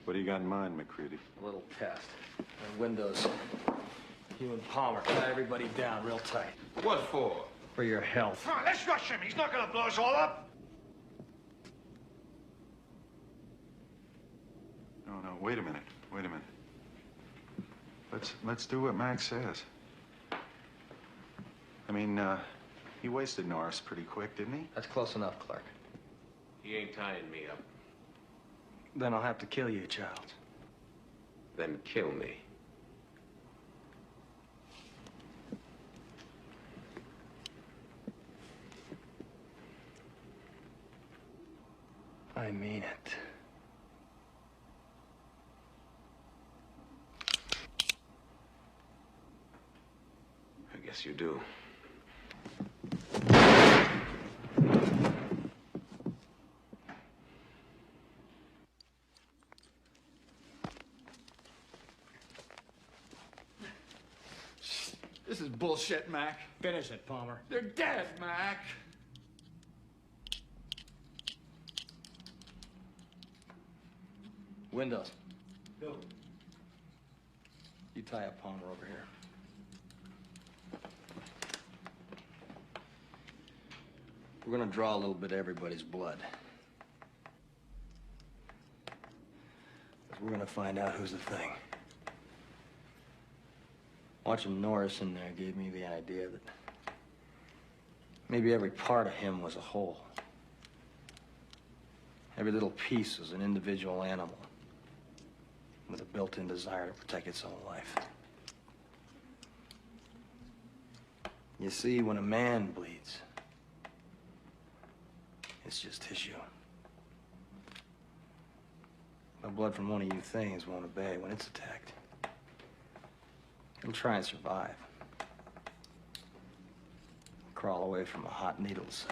What do you got in mind, McCready? A little test. The windows. You and Palmer tie everybody down real tight. What for? For your health. Come on, let's rush him. He's not gonna blow us all up. No, wait a minute. Wait a minute. Let's do what Max says. I mean, he wasted Norris pretty quick, didn't he? That's close enough, Clark. He ain't tying me up. Then I'll have to kill you, Childs. Then kill me. I mean it. I guess you do. This is bullshit, Mac. Finish it, Palmer. They're dead, Mac. Windows. Go. You tie up Palmer over here. We're gonna draw a little bit of everybody's blood. We're gonna find out who's the thing. Watching Norris in there gave me the idea that maybe every part of him was a whole. Every little piece was an individual animal with a built-in desire to protect its own life. You see, when a man bleeds, it's just tissue. The blood from one of you things won't obey when it's attacked. It'll try and survive. Crawl away from a hot needle, say.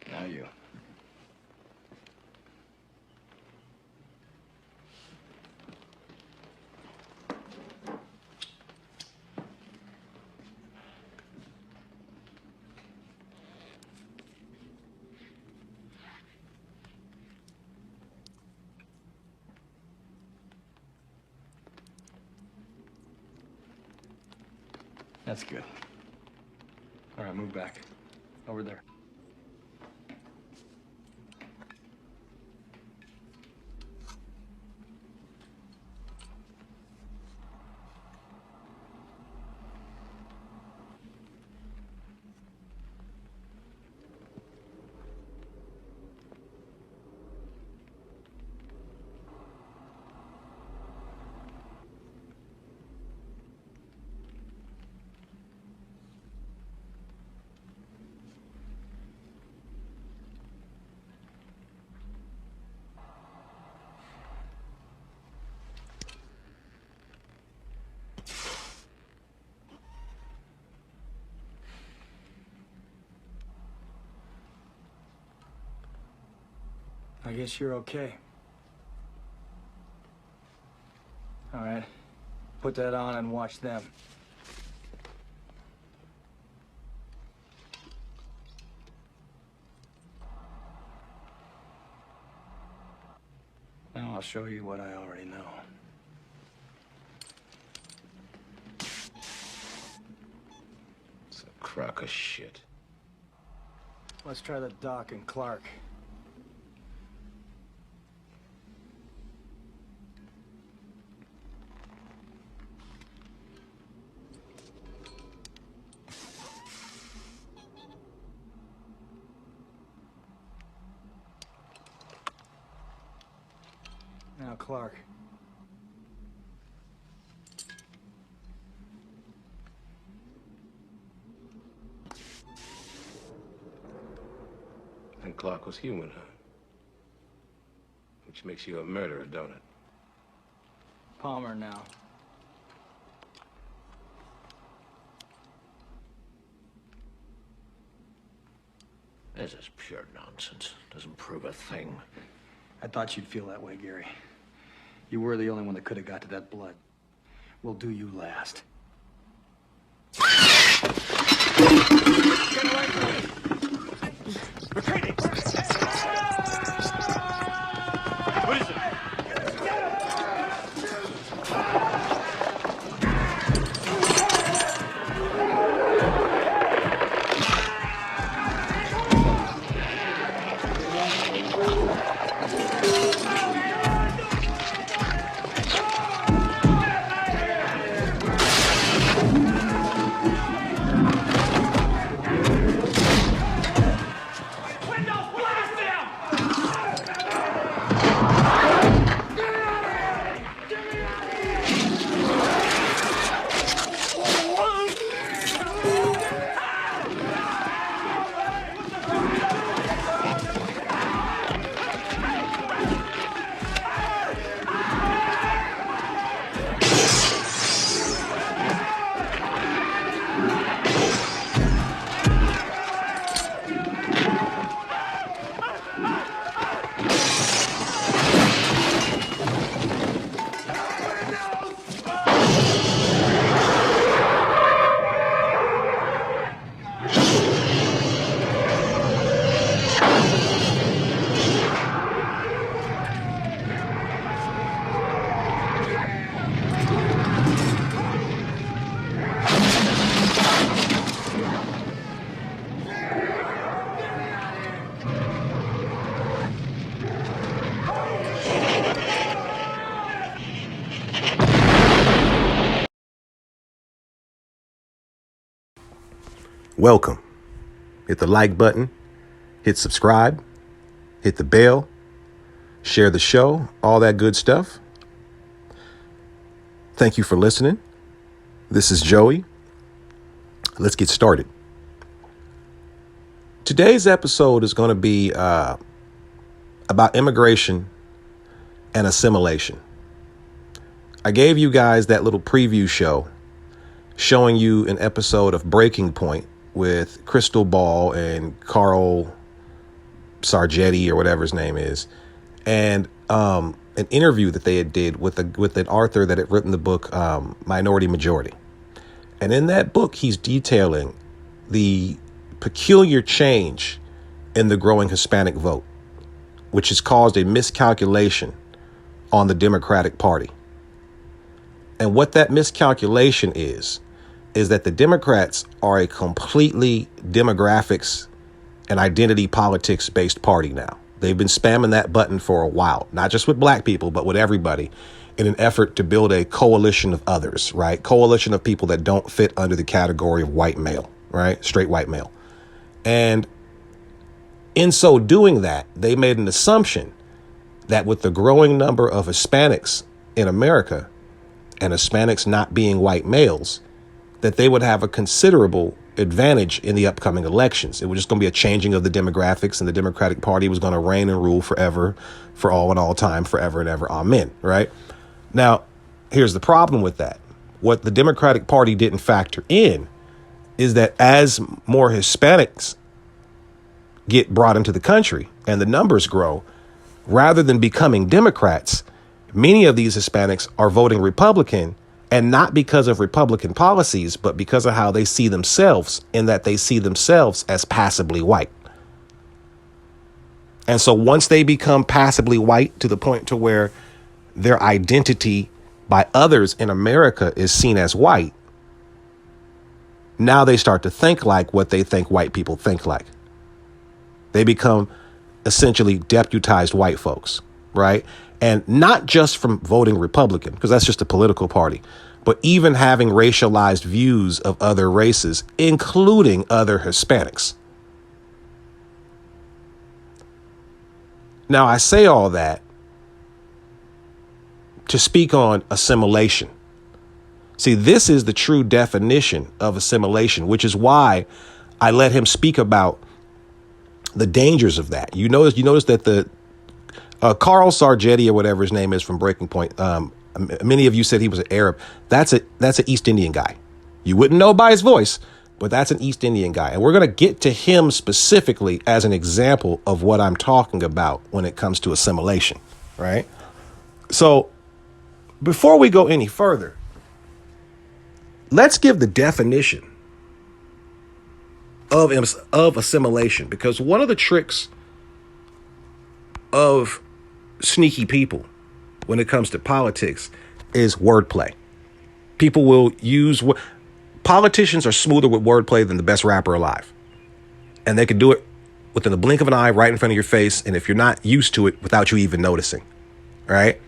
Now you. That's good. All right, move back. Over there. I guess you're okay. All right. Put that on and watch them. Now I'll show you what I already know. It's a crock of shit. Let's try the Doc and Clark. Now, Clark. And Clark was human, huh? Which makes you a murderer, don't it? Palmer now. This is pure nonsense. Doesn't prove a thing. I thought you'd feel that way, Gary. You were the only one that could have got to that blood. We'll do you last. Get away from me! Retreating! What is it? Welcome. Hit the like button, hit subscribe, hit the bell, share the show, all that good stuff. Thank you for listening. This is Joey. Let's get started. Today's episode is going to be about immigration and assimilation. I gave you guys that little preview show showing you an episode of Breaking Point with Crystal Ball and Carl Sargetti or whatever his name is, and an interview that they had did with an author that had written the book Minority Majority. And in that book, he's detailing the peculiar change in the growing Hispanic vote, which has caused a miscalculation on the Democratic Party. And what that miscalculation is that the Democrats are a completely demographics and identity politics based party now. They've been spamming that button for a while, not just with black people, but with everybody, in an effort to build a coalition of others, right? Coalition of people that don't fit under the category of white male, right? Straight white male. And in so doing that, they made an assumption that with the growing number of Hispanics in America and Hispanics not being white males, that they would have a considerable advantage in the upcoming elections. It was just going to be a changing of the demographics, and the Democratic Party was going to reign and rule forever, for all and all time, forever and ever. Amen. Right? Now, here's the problem with that. What the Democratic Party didn't factor in is that as more Hispanics get brought into the country and the numbers grow, rather than becoming Democrats, many of these Hispanics are voting Republican. And not because of Republican policies, but because of how they see themselves, in that they see themselves as passively white. And so once they become passively white to the point to where their identity by others in America is seen as white, now they start to think like what they think white people think like. They become essentially deputized white folks, right? And not just from voting Republican, because that's just a political party, but even having racialized views of other races, including other Hispanics. Now, I say all that to speak on assimilation. See, this is the true definition of assimilation, which is why I let him speak about the dangers of that. You notice that the Carl Sargetti or whatever his name is from Breaking Point. Many of you said he was an Arab. That's an East Indian guy. You wouldn't know by his voice, but that's an East Indian guy. And we're going to get to him specifically as an example of what I'm talking about when it comes to assimilation, right? So before we go any further, let's give the definition of assimilation, because one of the tricks of sneaky people when it comes to politics is wordplay. People will use politicians are smoother with wordplay than the best rapper alive. And they can do it within the blink of an eye right in front of your face. And if you're not used to it, without you even noticing. Right.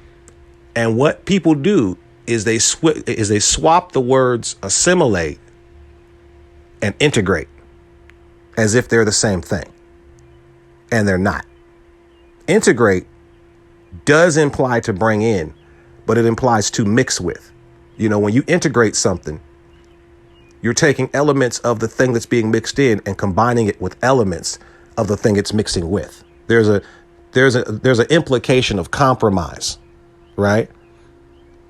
And what people do is they swap the words assimilate and integrate as if they're the same thing. And they're not. Integrate does imply to bring in, but it implies to mix with. You know, when you integrate something, you're taking elements of the thing that's being mixed in and combining it with elements of the thing it's mixing with. There's an implication of compromise, right?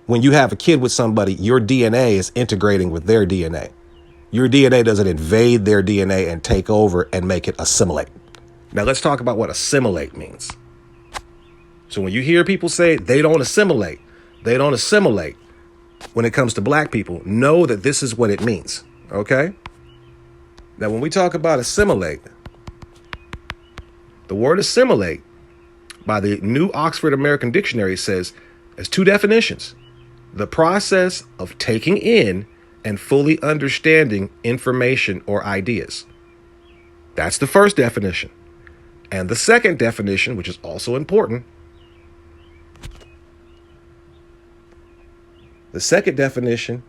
When you have a kid with somebody, your DNA is integrating with their DNA. Your DNA doesn't invade their DNA and take over and make it assimilate. Now let's talk about what assimilate means. So when you hear people say they don't assimilate when it comes to black people, know that this is what it means, okay? Now, when we talk about assimilate, the word assimilate by the New Oxford American Dictionary says has two definitions: the process of taking in and fully understanding information or ideas. That's the first definition. And the second definition, which is also important, the second definition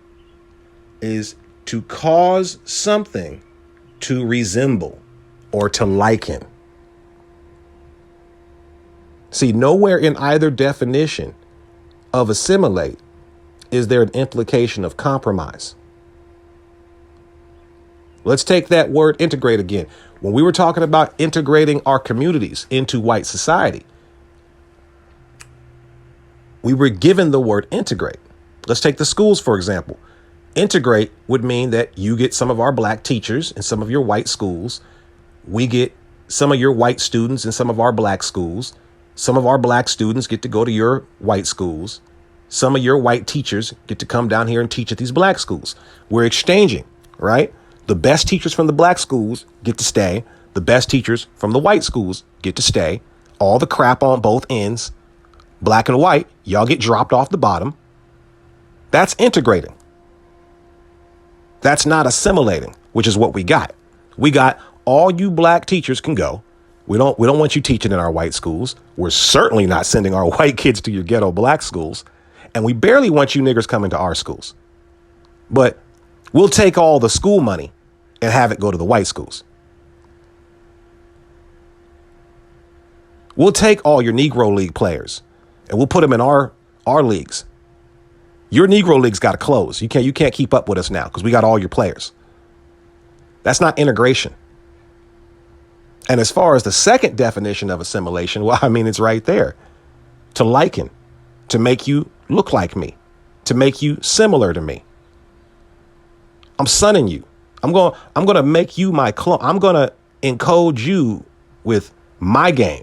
is to cause something to resemble or to liken. See, nowhere in either definition of assimilate is there an implication of compromise. Let's take that word integrate again. When we were talking about integrating our communities into white society, we were given the word integrate. Let's take the schools, for example. Integrate would mean that you get some of our black teachers in some of your white schools. We get some of your white students in some of our black schools. Some of our black students get to go to your white schools. Some of your white teachers get to come down here and teach at these black schools. We're exchanging, right? The best teachers from the black schools get to stay. The best teachers from the white schools get to stay. All the crap on both ends, black and white, y'all get dropped off the bottom. That's integrating. That's not assimilating, which is what we got. We got all you black teachers can go. We don't want you teaching in our white schools. We're certainly not sending our white kids to your ghetto black schools. And we barely want you niggers coming to our schools. But we'll take all the school money and have it go to the white schools. We'll take all your Negro League players and we'll put them in our leagues. Your Negro League's got to close. You can't keep up with us now because we got all your players. That's not integration. And as far as the second definition of assimilation, well, I mean, it's right there. To liken, to make you look like me, to make you similar to me. I'm sunning you. I'm going to make you my clone. I'm going to encode you with my game.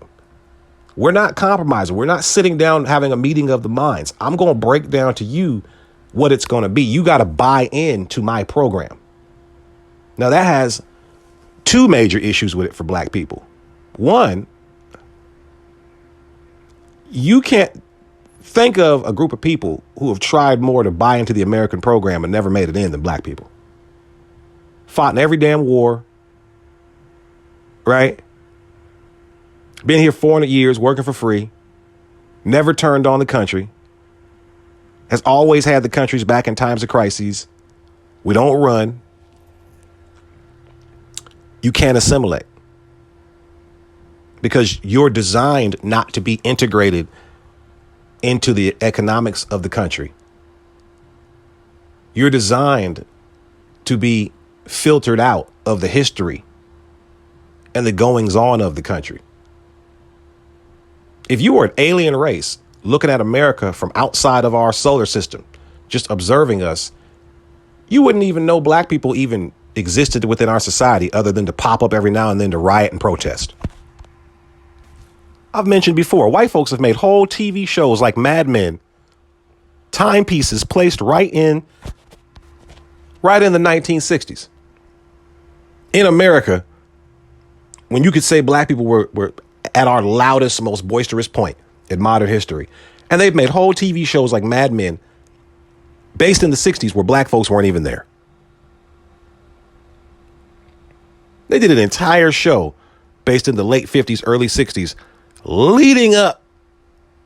We're not compromising. We're not sitting down having a meeting of the minds. I'm going to break down to you what it's going to be. You got to buy into my program. Now, that has two major issues with it for black people. One, you can't think of a group of people who have tried more to buy into the American program and never made it in than black people. Fought in every damn war, right? Been here 400 years, working for free, never turned on the country, has always had the country's back in times of crises. We don't run. You can't assimilate because you're designed not to be integrated into the economics of the country. You're designed to be filtered out of the history and the goings on of the country. If you were an alien race looking at America from outside of our solar system, just observing us, you wouldn't even know black people even existed within our society other than to pop up every now and then to riot and protest. I've mentioned before, white folks have made whole TV shows like Mad Men, timepieces placed right in the 1960s. In America, when you could say black people were at our loudest, most boisterous point in modern history. And they've made whole TV shows like Mad Men based in the 60s where black folks weren't even there. They did an entire show based in the late 50s, early 60s, leading up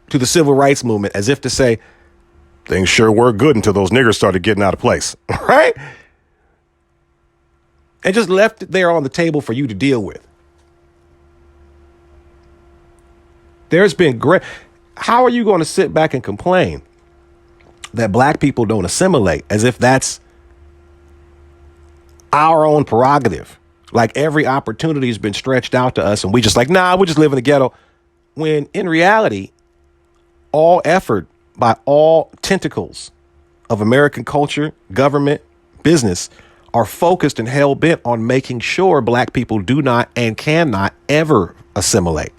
to the civil rights movement, as if to say, things sure were good until those niggers started getting out of place, right? And just left it there on the table for you to deal with. There's been great. How are you going to sit back and complain that black people don't assimilate as if that's our own prerogative? Like every opportunity has been stretched out to us and we just like, nah, we just live in the ghetto. When in reality, all effort by all tentacles of American culture, government, business are focused and hell bent on making sure black people do not and cannot ever assimilate.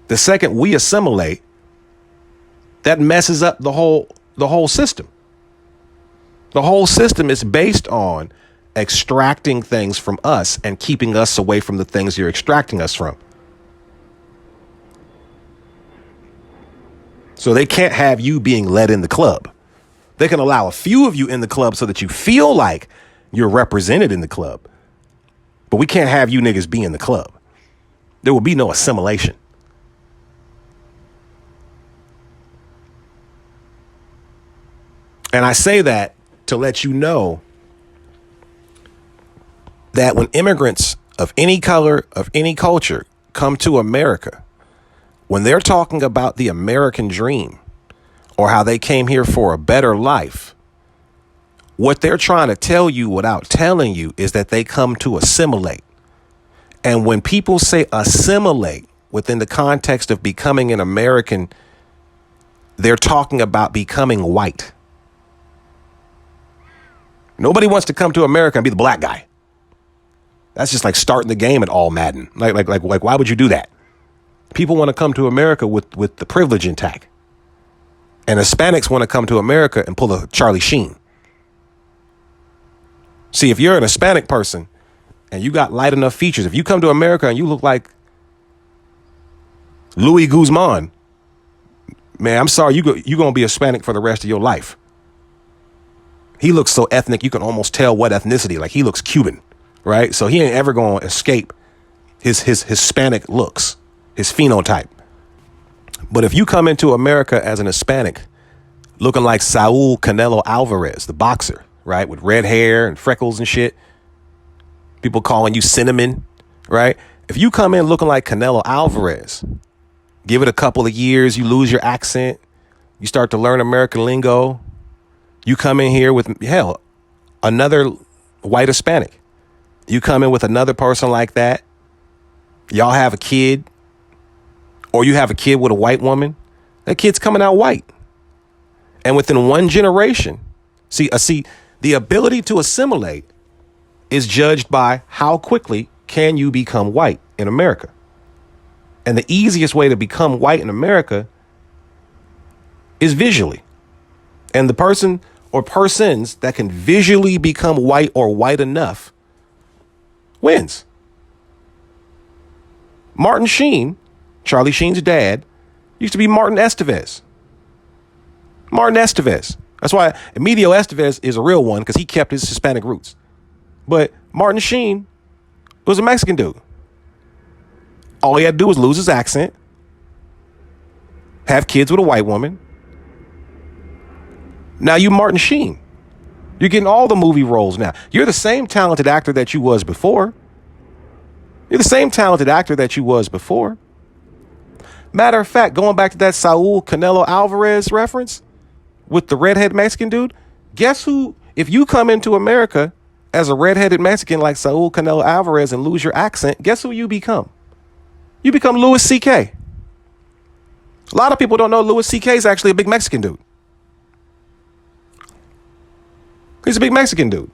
The second we assimilate, that messes up the whole system. The whole system is based on extracting things from us and keeping us away from the things you're extracting us from. So they can't have you being let in the club. They can allow a few of you in the club so that you feel like you're represented in the club. But we can't have you niggas be in the club. There will be no assimilation. And I say that to let you know that when immigrants of any color, of any culture come to America, when they're talking about the American dream or how they came here for a better life, what they're trying to tell you without telling you is that they come to assimilate. And when people say assimilate within the context of becoming an American, they're talking about becoming white. Nobody wants to come to America and be the black guy. That's just like starting the game at all Madden. Like, why would you do that? People want to come to America with the privilege intact. And Hispanics want to come to America and pull a Charlie Sheen. See, if you're an Hispanic person and you got light enough features, if you come to America and you look like Louis Guzman, man, I'm sorry, you're going to be Hispanic for the rest of your life. He looks so ethnic, you can almost tell what ethnicity. Like he looks Cuban, right? So he ain't ever going to escape his Hispanic looks, his phenotype. But if you come into America as an Hispanic, looking like Saul Canelo Alvarez, the boxer, right? With red hair and freckles and shit. People calling you cinnamon, right? If you come in looking like Canelo Alvarez, give it a couple of years, you lose your accent, you start to learn American lingo. You come in here with, hell, another white Hispanic. You come in with another person like that. Y'all have a kid, or you have a kid with a white woman. That kid's coming out white. And within one generation, see, the ability to assimilate is judged by how quickly can you become white in America. And the easiest way to become white in America is visually. And the person or persons that can visually become white or white enough wins. Martin Sheen, Charlie Sheen's dad, used to be Martin Estevez. Martin Estevez. That's why Emilio Estevez is a real one, because he kept his Hispanic roots. But Martin Sheen was a Mexican dude. All he had to do was lose his accent, have kids with a white woman. Now you Martin Sheen. You're getting all the movie roles now. You're the same talented actor that you was before. You're the same talented actor that you was before. Matter of fact, going back to that Saul Canelo Alvarez reference with the redhead Mexican dude, guess who, if you come into America as a redheaded Mexican like Saul Canelo Alvarez and lose your accent, guess who you become? You become Louis C.K. A lot of people don't know Louis C.K. is actually a big Mexican dude. He's a big Mexican dude.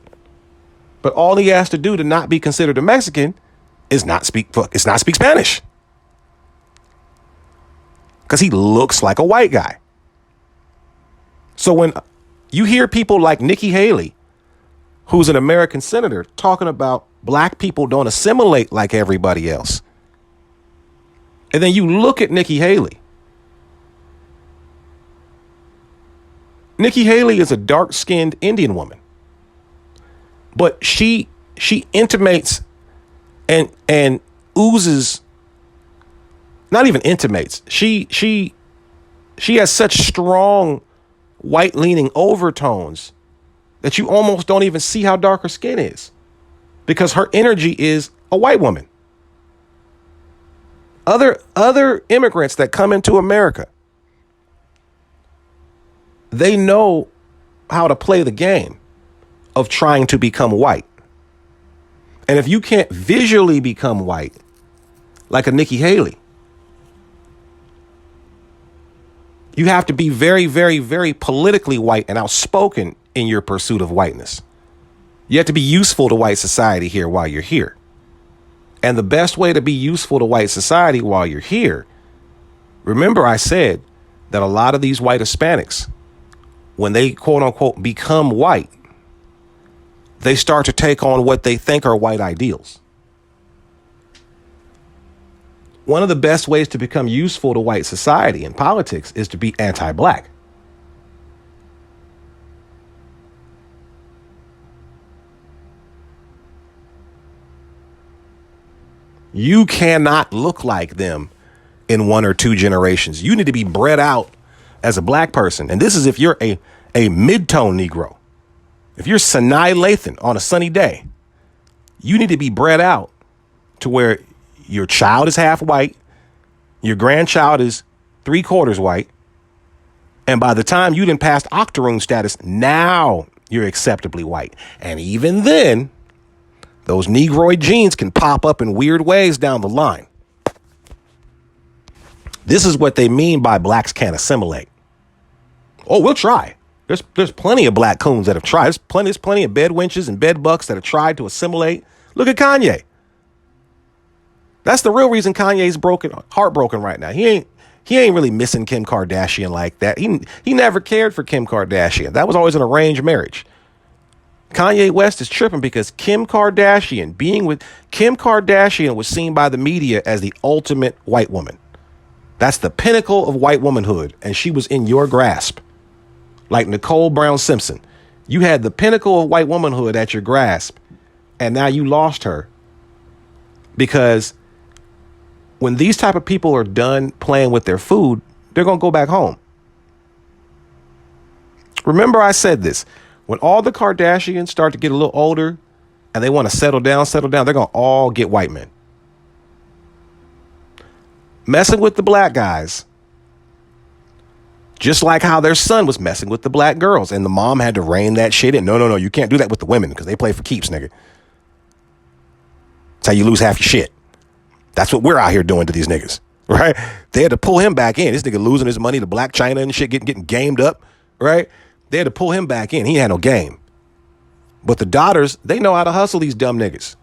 But all he has to do to not be considered a Mexican is not speak Spanish. Because he looks like a white guy. So when you hear people like Nikki Haley, who's an American senator, talking about black people don't assimilate like everybody else, and then you look at Nikki Haley. Nikki Haley is a dark-skinned Indian woman. But she intimates and oozes, not even intimates. She has such strong white-leaning overtones that you almost don't even see how dark her skin is, because her energy is a white woman. Other immigrants that come into America, they know how to play the game of trying to become white. And if you can't visually become white, like a Nikki Haley, you have to be very, very, very politically white and outspoken in your pursuit of whiteness. You have to be useful to white society here while you're here. And the best way to be useful to white society while you're here, remember I said that a lot of these white Hispanics, when they quote unquote become white, they start to take on what they think are white ideals. One of the best ways to become useful to white society in politics is to be anti-black. You cannot look like them in 1 or 2 generations. You need to be bred out as a black person. And this is if you're a mid-tone Negro. If you're Sinai Lathan on a sunny day, you need to be bred out to where your child is half white, your grandchild is 3/4 white, and by the time you done passed octoroon status, now you're acceptably white. And even then, those Negroid genes can pop up in weird ways down the line. This is what they mean by blacks can't assimilate. Oh, we'll try. There's plenty of black coons that have tried. There's plenty of bed wenches and bed bucks that have tried to assimilate. Look at Kanye. That's the real reason Kanye's heartbroken right now. He ain't really missing Kim Kardashian like that. He never cared for Kim Kardashian. That was always an arranged marriage. Kanye West is tripping because being with Kim Kardashian was seen by the media as the ultimate white woman. That's the pinnacle of white womanhood, and she was in your grasp. Like Nicole Brown Simpson. You had the pinnacle of white womanhood at your grasp, and now you lost her. Because when these type of people are done playing with their food, they're going to go back home. Remember I said this. When all the Kardashians start to get a little older and they want to settle down, they're going to all get white men. Messing with the black guys, just like how their son was messing with the black girls and the mom had to rein that shit in. No, you can't do that with the women because they play for keeps, nigga. That's how you lose half your shit. That's what we're out here doing to these niggas, right? They had to pull him back in. This nigga losing his money to Black China and shit, getting gamed up, right? They had to pull him back in. He had no game. But the daughters, they know how to hustle these dumb niggas.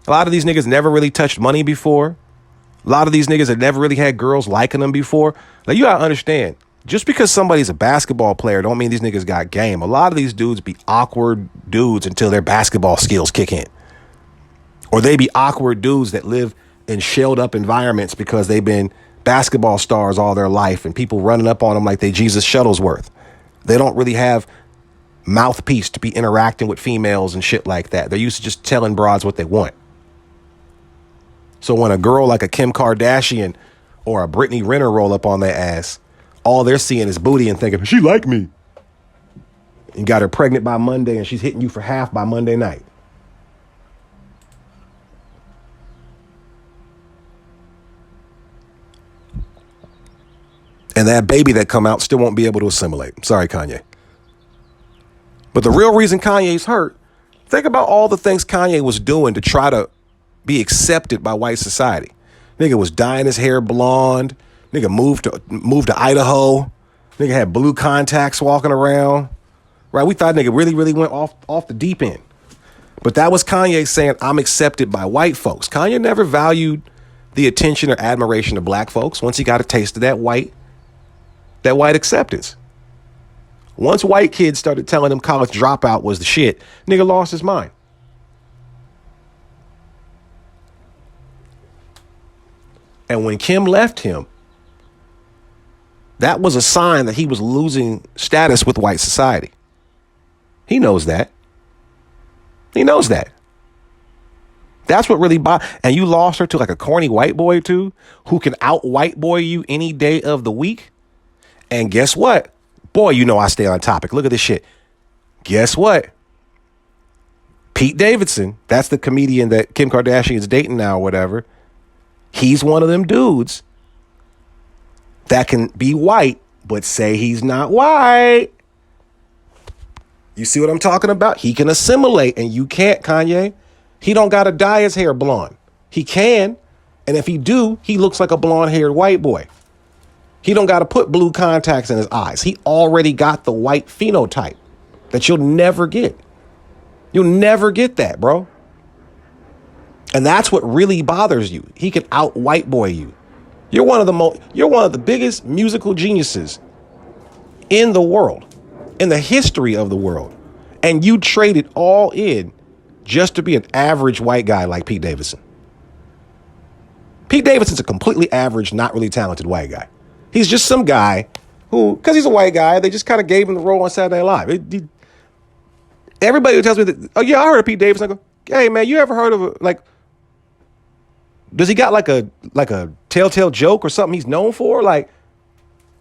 A lot of these niggas never really touched money before. A lot of these niggas had never really had girls liking them before. Like, you gotta understand, just because somebody's a basketball player don't mean these niggas got game. A lot of these dudes be awkward dudes until their basketball skills kick in. Or they be awkward dudes that live in shelled up environments because they've been basketball stars all their life and people running up on them like they Jesus Shuttlesworth. They don't really have mouthpiece to be interacting with females and shit like that. They're used to just telling broads what they want. So when a girl like a Kim Kardashian or a Brittany Renner roll up on their ass, all they're seeing is booty and thinking, she like me. And got her pregnant by Monday and she's hitting you for half by Monday night. And that baby that come out still won't be able to assimilate. Sorry, Kanye. But the real reason Kanye's hurt, think about all the things Kanye was doing to try to be accepted by white society. Nigga was dyeing his hair blonde. Nigga moved to Idaho. Nigga had blue contacts walking around. right? We thought nigga really went off the deep end. But that was Kanye saying, I'm accepted by white folks. Kanye never valued the attention or admiration of black folks once he got a taste of that white acceptance. Once white kids started telling him college dropout was the shit, nigga lost his mind. And when Kim left him, that was a sign that he was losing status with white society. He knows that. He knows that. That's what really and you lost her to like a corny white boy too, who can out white boy you any day of the week. And guess what? Boy, you know I stay on topic. Look at this shit. Guess what? Pete Davidson, that's the comedian that Kim Kardashian is dating now or whatever. He's one of them dudes that can be white, but say he's not white. You see what I'm talking about? He can assimilate, and you can't, Kanye. He don't got to dye his hair blonde. He can, and if he do, he looks like a blonde-haired white boy. He don't got to put blue contacts in his eyes. He already got the white phenotype that you'll never get. You'll never get that, bro. And that's what really bothers you. He can out white boy you. You're one of the biggest musical geniuses in the world, in the history of the world. And you traded all in just to be an average white guy like Pete Davidson. Pete Davidson's a completely average, not really talented white guy. He's just some guy who, because he's a white guy, they just kind of gave him the role on Saturday Night Live. Everybody who tells me that, oh yeah, I heard of Pete Davidson, I go, hey man, you ever heard of does he got like a telltale joke or something he's known for? Like,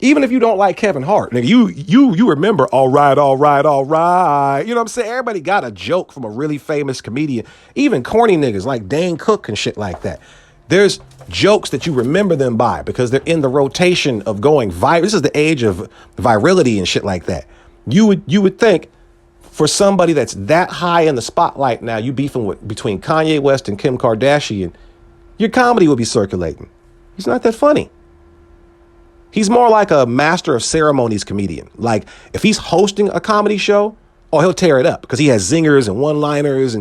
even if you don't like Kevin Hart, nigga, you remember, all right. You know what I'm saying? Everybody got a joke from a really famous comedian, even corny niggas like Dane Cook and shit like that. There's jokes that you remember them by because they're in the rotation of going viral. This is the age of virality and shit like that. You would think for somebody that's that high in the spotlight now, you beefing between Kanye West and Kim Kardashian, your comedy will be circulating. He's not that funny. He's more like a master of ceremonies comedian. Like if he's hosting a comedy show, oh, he'll tear it up because he has zingers and one-liners.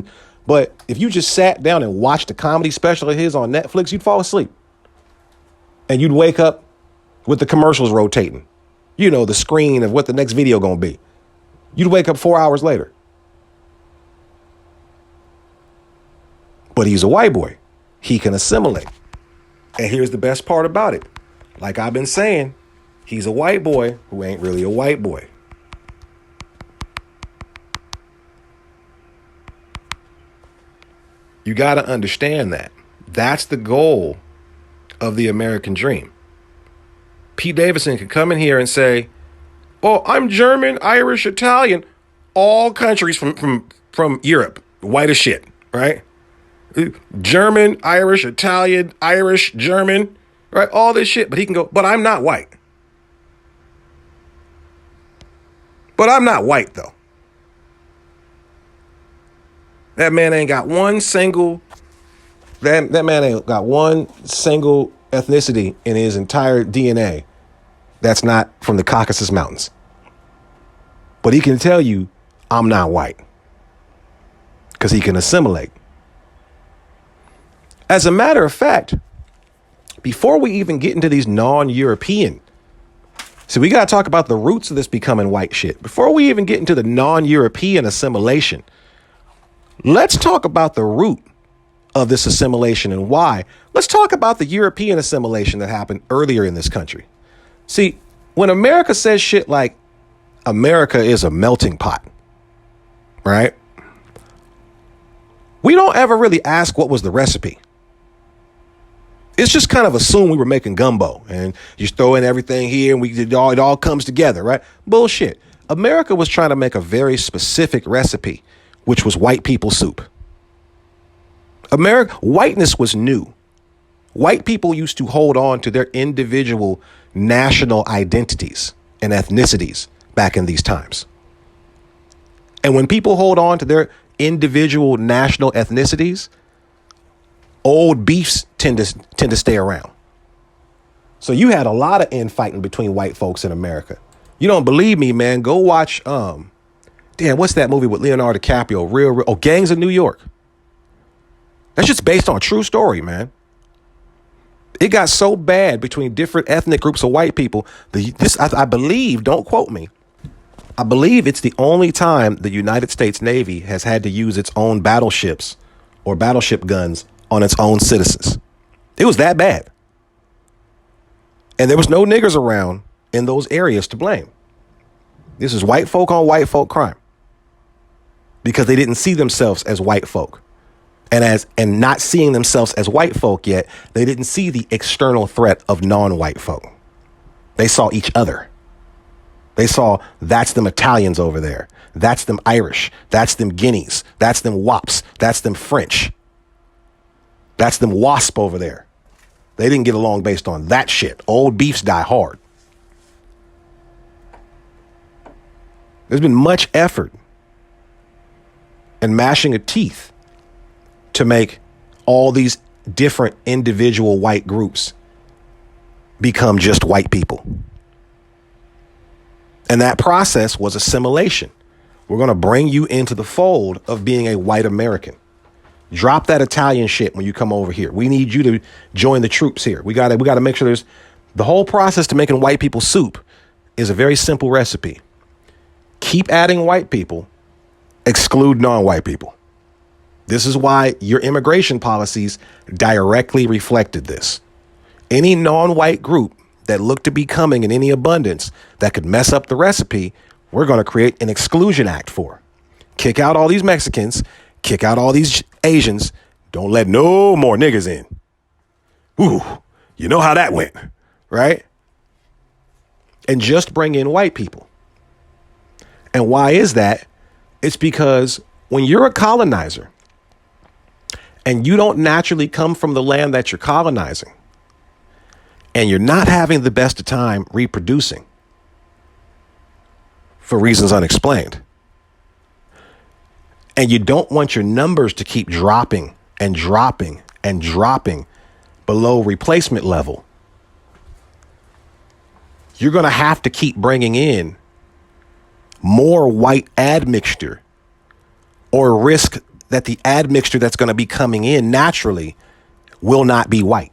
But if you just sat down and watched a comedy special of his on Netflix, you'd fall asleep. And you'd wake up with the commercials rotating. You know, the screen of what the next video gonna be. You'd wake up 4 hours later. But he's a white boy. He can assimilate. And here's the best part about it. Like I've been saying, he's a white boy who ain't really a white boy. You got to understand that. That's the goal of the American dream. Pete Davidson can come in here and say, oh, I'm German, Irish, Italian, all countries from Europe, white as shit, right? German, Irish, Italian, Irish, German, right? All this shit. But he can go, but I'm not white. But I'm not white, though. That man ain't got one single ethnicity in his entire DNA that's not from the Caucasus Mountains. But he can tell you, I'm not white. Because he can assimilate. As a matter of fact, before we even get into these non-European, so we got to talk about the roots of this becoming white shit. Before we even get into the non-European assimilation, let's talk about the root of this assimilation and why. Let's talk about the European assimilation that happened earlier in this country. See, when America says shit like America is a melting pot, right? We don't ever really ask what was the recipe. It's just kind of assume we were making gumbo and you just throw in everything here and it all comes together, right? Bullshit. America was trying to make a very specific recipe, which was white people soup. Whiteness was new. White people used to hold on to their individual national identities and ethnicities back in these times. And when people hold on to their individual national ethnicities, old beefs tend to stay around. So you had a lot of infighting between white folks in America. You don't believe me, man? Go watch damn, what's that movie with Leonardo DiCaprio? Real, Gangs of New York. That's just based on a true story, man. It got so bad between different ethnic groups of white people. I believe, don't quote me, I believe it's the only time the United States Navy has had to use its own battleships or battleship guns on its own citizens. It was that bad. And there was no niggers around in those areas to blame. This is white folk on white folk crime because they didn't see themselves as white folk. And not seeing themselves as white folk yet, they didn't see the external threat of non-white folk. They saw each other. They saw, that's them Italians over there. That's them Irish. That's them Guineas. That's them Wops. That's them French. That's them Wasp over there. They didn't get along based on that shit. Old beefs die hard. There's been much effort and mashing of teeth to make all these different individual white groups become just white people. And that process was assimilation. We're going to bring you into the fold of being a white American. Drop that Italian shit when you come over here. We need you to join the troops here. We got to make sure the whole process to making white people soup is a very simple recipe. Keep adding white people, exclude non-white people. This is why your immigration policies directly reflected this. Any non-white group that looked to be coming in any abundance that could mess up the recipe, we're going to create an exclusion act for. Kick out all these Mexicans, kick out all these Asians. Don't let no more niggas in. Ooh, you know how that went, right? And just bring in white people. And why is that? It's because when you're a colonizer, and you don't naturally come from the land that you're colonizing, and you're not having the best of time reproducing for reasons unexplained, and you don't want your numbers to keep dropping and dropping and dropping below replacement level, you're going to have to keep bringing in more white admixture or risk that the admixture that's going to be coming in naturally will not be white.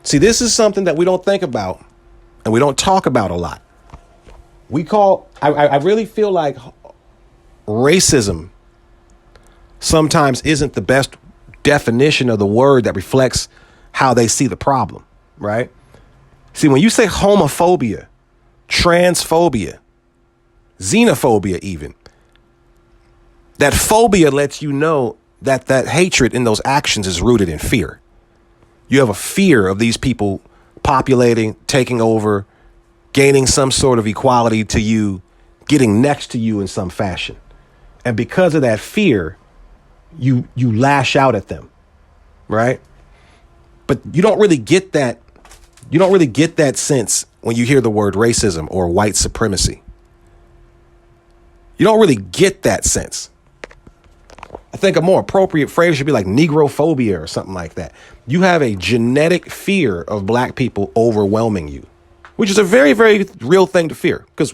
See, this is something that we don't think about and we don't talk about a lot. I really feel like racism sometimes isn't the best definition of the word that reflects how they see the problem, right? See, when you say homophobia, transphobia, xenophobia even, that phobia lets you know that that hatred in those actions is rooted in fear. You have a fear of these people populating, taking over, gaining some sort of equality to you, getting next to you in some fashion. And because of that fear, you lash out at them, right? But you don't really get that. You don't really get that sense when you hear the word racism or white supremacy. You don't really get that sense. I think a more appropriate phrase should be like negrophobia or something like that. You have a genetic fear of black people overwhelming you, which is a very, very real thing to fear because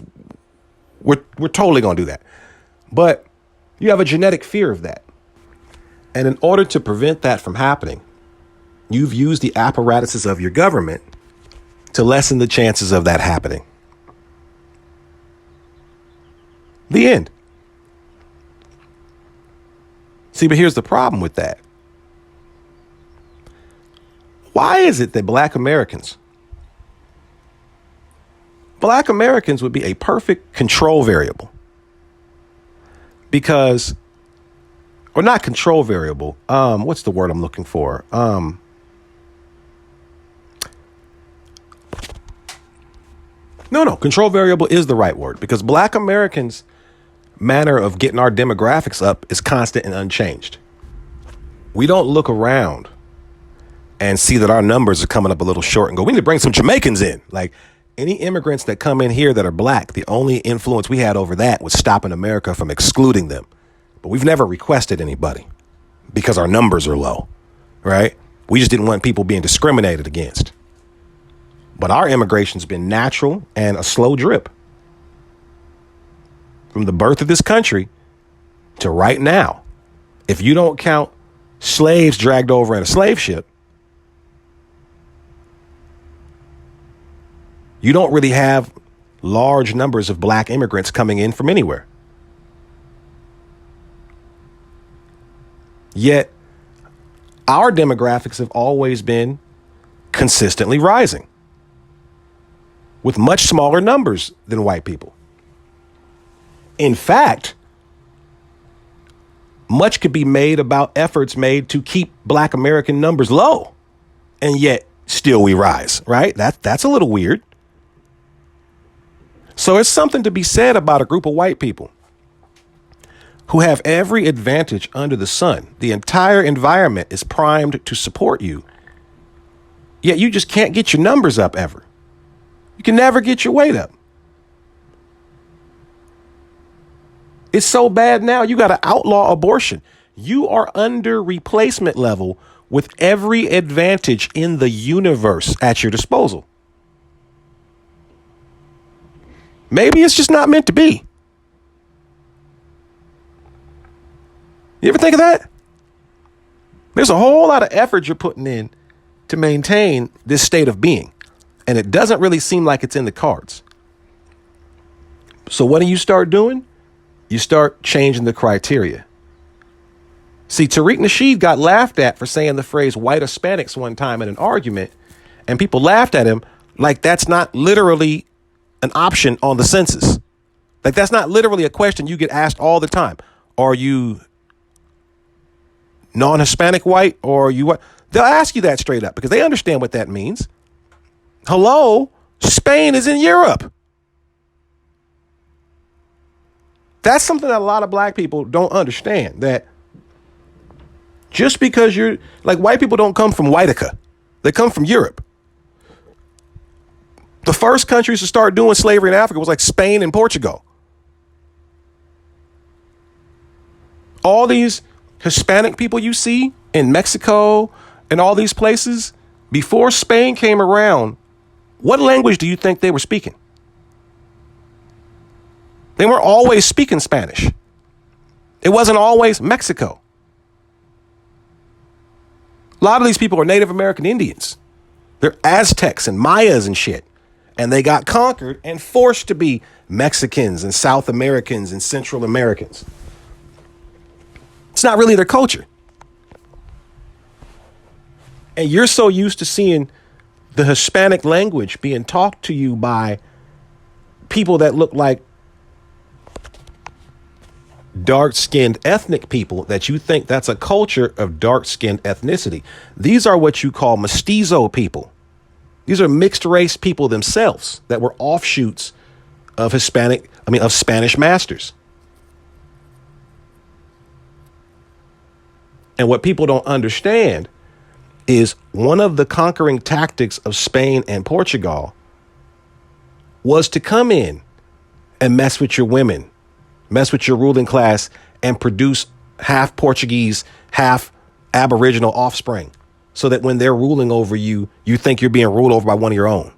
we're totally going to do that. But you have a genetic fear of that. And in order to prevent that from happening, you've used the apparatuses of your government to lessen the chances of that happening. The end. See, but here's the problem with that. Why is it that Black Americans would be a perfect control variable? Because, or not control variable. What's the word I'm looking for? No, control variable is the right word because Black Americans' manner of getting our demographics up is constant and unchanged. We don't look around and see that our numbers are coming up a little short and go, we need to bring some Jamaicans in. Like any immigrants that come in here that are black, the only influence we had over that was stopping America from excluding them. But we've never requested anybody because our numbers are low, right? We just didn't want people being discriminated against. But our immigration's been natural and a slow drip. from the birth of this country to right now, if you don't count slaves dragged over in a slave ship, you don't really have large numbers of black immigrants coming in from anywhere. Yet our demographics have always been consistently rising with much smaller numbers than white people. In fact, much could be made about efforts made to keep black American numbers low, and yet still we rise, right? That's a little weird. So it's something to be said about a group of white people who have every advantage under the sun. The entire environment is primed to support you, yet you just can't get your numbers up ever. You can never get your weight up. It's so bad now, you got to outlaw abortion. You are under replacement level with every advantage in the universe at your disposal. Maybe it's just not meant to be. You ever think of that? There's a whole lot of effort you're putting in to maintain this state of being, and it doesn't really seem like it's in the cards. So what do you start doing? You start changing the criteria. See, Tariq Nasheed got laughed at for saying the phrase white Hispanics one time in an argument, and people laughed at him like that's not literally an option on the census. Like that's not literally a question you get asked all the time. Are you non-Hispanic white or are you what? They'll ask you that straight up because they understand what that means. Hello, Spain is in Europe. That's something that a lot of black people don't understand, that just because you're like, white people don't come from Whitica. They come from Europe. The first countries to start doing slavery in Africa was like Spain and Portugal. All these Hispanic people you see in Mexico and all these places, before Spain came around, what language do you think they were speaking? They weren't always speaking Spanish. It wasn't always Mexico. A lot of these people are Native American Indians. They're Aztecs and Mayas and shit. And they got conquered and forced to be Mexicans and South Americans and Central Americans. It's not really their culture. And you're so used to seeing the Hispanic language being talked to you by people that look like dark-skinned ethnic people that you think that's a culture of dark-skinned ethnicity. These are what you call mestizo people. These are mixed race people themselves that were offshoots of of Spanish masters. And what people don't understand is one of the conquering tactics of Spain and Portugal was to come in and mess with your women, mess with your ruling class, and produce half Portuguese, half Aboriginal offspring, so that when they're ruling over you, you think you're being ruled over by one of your own.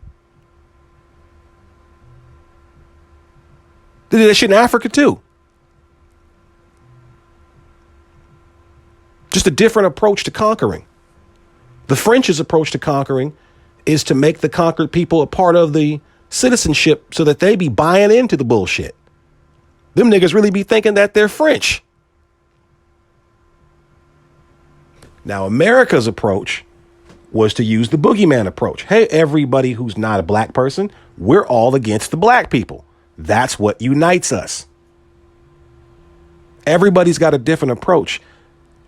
They did that shit in Africa too. Just a different approach to conquering. The French's approach to conquering is to make the conquered people a part of the citizenship so that they be buying into the bullshit. Them niggas really be thinking that they're French. Now, America's approach was to use the boogeyman approach. Hey, everybody who's not a black person, we're all against the black people. That's what unites us. Everybody's got a different approach,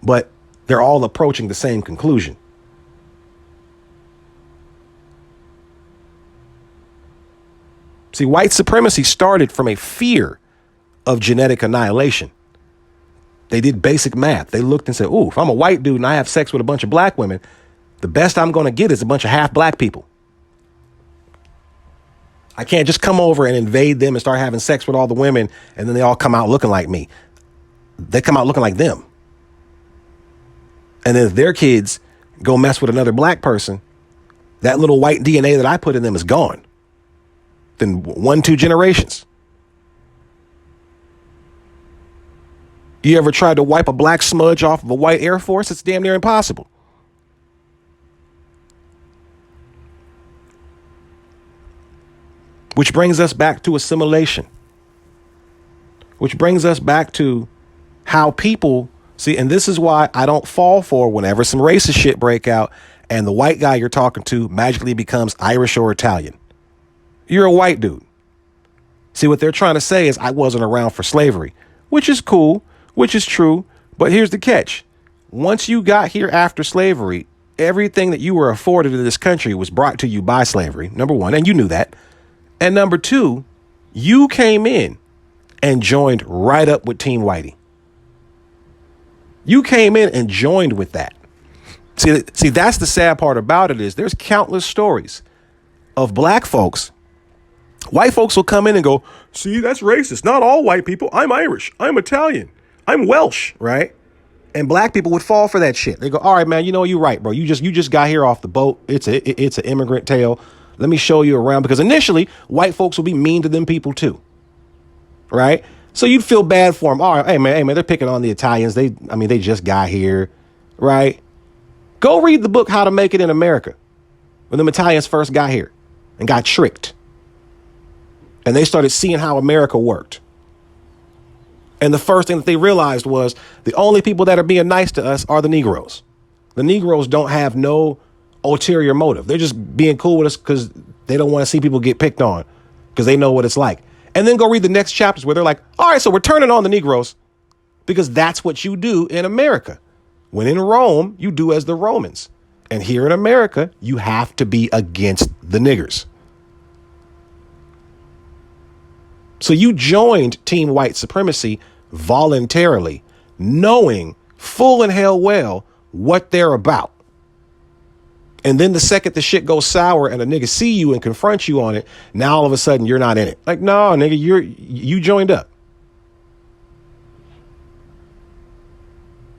but they're all approaching the same conclusion. See, white supremacy started from a fear of genetic annihilation. They did basic math. They looked and said, ooh, if I'm a white dude and I have sex with a bunch of black women, the best I'm going to get is a bunch of half black people. I can't just come over and invade them and start having sex with all the women and then they all come out looking like me. They come out looking like them. And then if their kids go mess with another black person, that little white DNA that I put in them is gone. Then 1-2 generations. You ever tried to wipe a black smudge off of a white Air Force? It's damn near impossible. Which brings us back to assimilation. Which brings us back to how people see, and this is why I don't fall for whenever some racist shit break out and the white guy you're talking to magically becomes Irish or Italian. You're a white dude. See, what they're trying to say is I wasn't around for slavery, which is cool, which is true. But here's the catch. Once you got here after slavery, everything that you were afforded in this country was brought to you by slavery, number one, and you knew that. And number two, you came in and joined right up with Team Whitey. You came in and joined with that. See, that's the sad part about it is there's countless stories of black folks. White folks will come in and go, see, that's racist. Not all white people. I'm Irish. I'm Italian. I'm Welsh, right? And black people would fall for that shit. They go, all right, man, you know, you're right, bro. You just got here off the boat. It's an immigrant tale. Let me show you around. Because initially, white folks will be mean to them people too, right? So you'd feel bad for them. All right, hey man, they're picking on the Italians. They just got here, right? Go read the book How to Make It in America when the Italians first got here and got tricked. And they started seeing how America worked. And the first thing that they realized was the only people that are being nice to us are the Negroes. The Negroes don't have no ulterior motive. They're just being cool with us because they don't want to see people get picked on because they know what it's like. And then go read the next chapters where they're like, all right, so we're turning on the Negroes because that's what you do in America. When in Rome, you do as the Romans. And here in America, you have to be against the niggers. So you joined Team White Supremacy voluntarily, knowing full and hell well what they're about. And then the second the shit goes sour and a nigga see you and confront you on it, now all of a sudden you're not in it. Like, no, nigga, you joined up.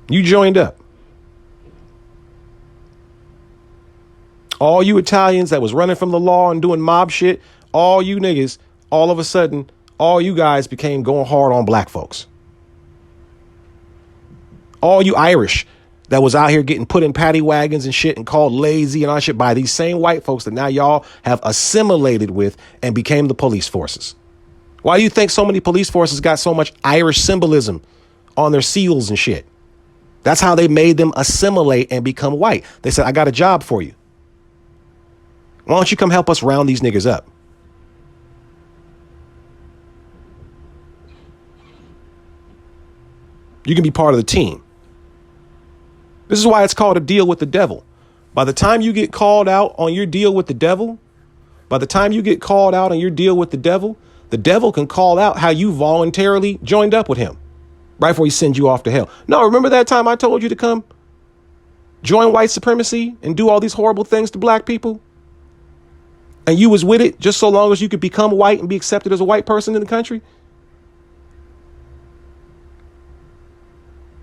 You joined up. All you Italians that was running from the law and doing mob shit, all you niggas, all of a sudden, all you guys became going hard on black folks. All you Irish that was out here getting put in paddy wagons and shit and called lazy and all that shit by these same white folks that now y'all have assimilated with and became the police forces. Why do you think so many police forces got so much Irish symbolism on their seals and shit? That's how they made them assimilate and become white. They said, I got a job for you. Why don't you come help us round these niggas up? You can be part of the team. This is why it's called a deal with the devil. By the time you get called out on your deal with the devil, the devil can call out how you voluntarily joined up with him right before he sends you off to hell. No, remember that time I told you to come join white supremacy and do all these horrible things to black people? And you was with it just so long as you could become white and be accepted as a white person in the country?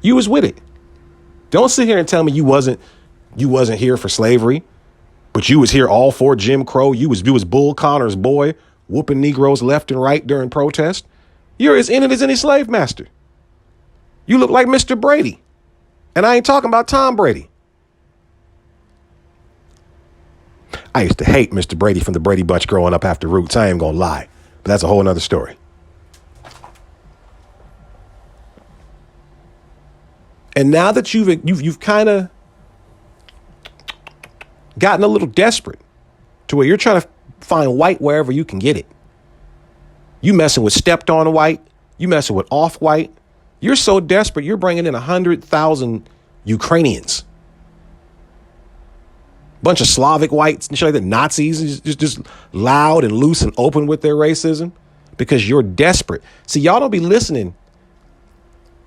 You was with it. Don't sit here and tell me you wasn't here for slavery, but you was here all for Jim Crow. You was Bull Connor's boy, whooping Negroes left and right during protest. You're as in it as any slave master. You look like Mr. Brady. And I ain't talking about Tom Brady. I used to hate Mr. Brady from the Brady Bunch growing up after Roots. I ain't gonna lie, but that's a whole nother story. And now that you've kind of gotten a little desperate to where you're trying to find white wherever you can get it. You messing with stepped on white. You messing with off white. You're so desperate. You're bringing in 100,000 Ukrainians. Bunch of Slavic whites and shit like that. Nazis just loud and loose and open with their racism because you're desperate. See, y'all don't be listening.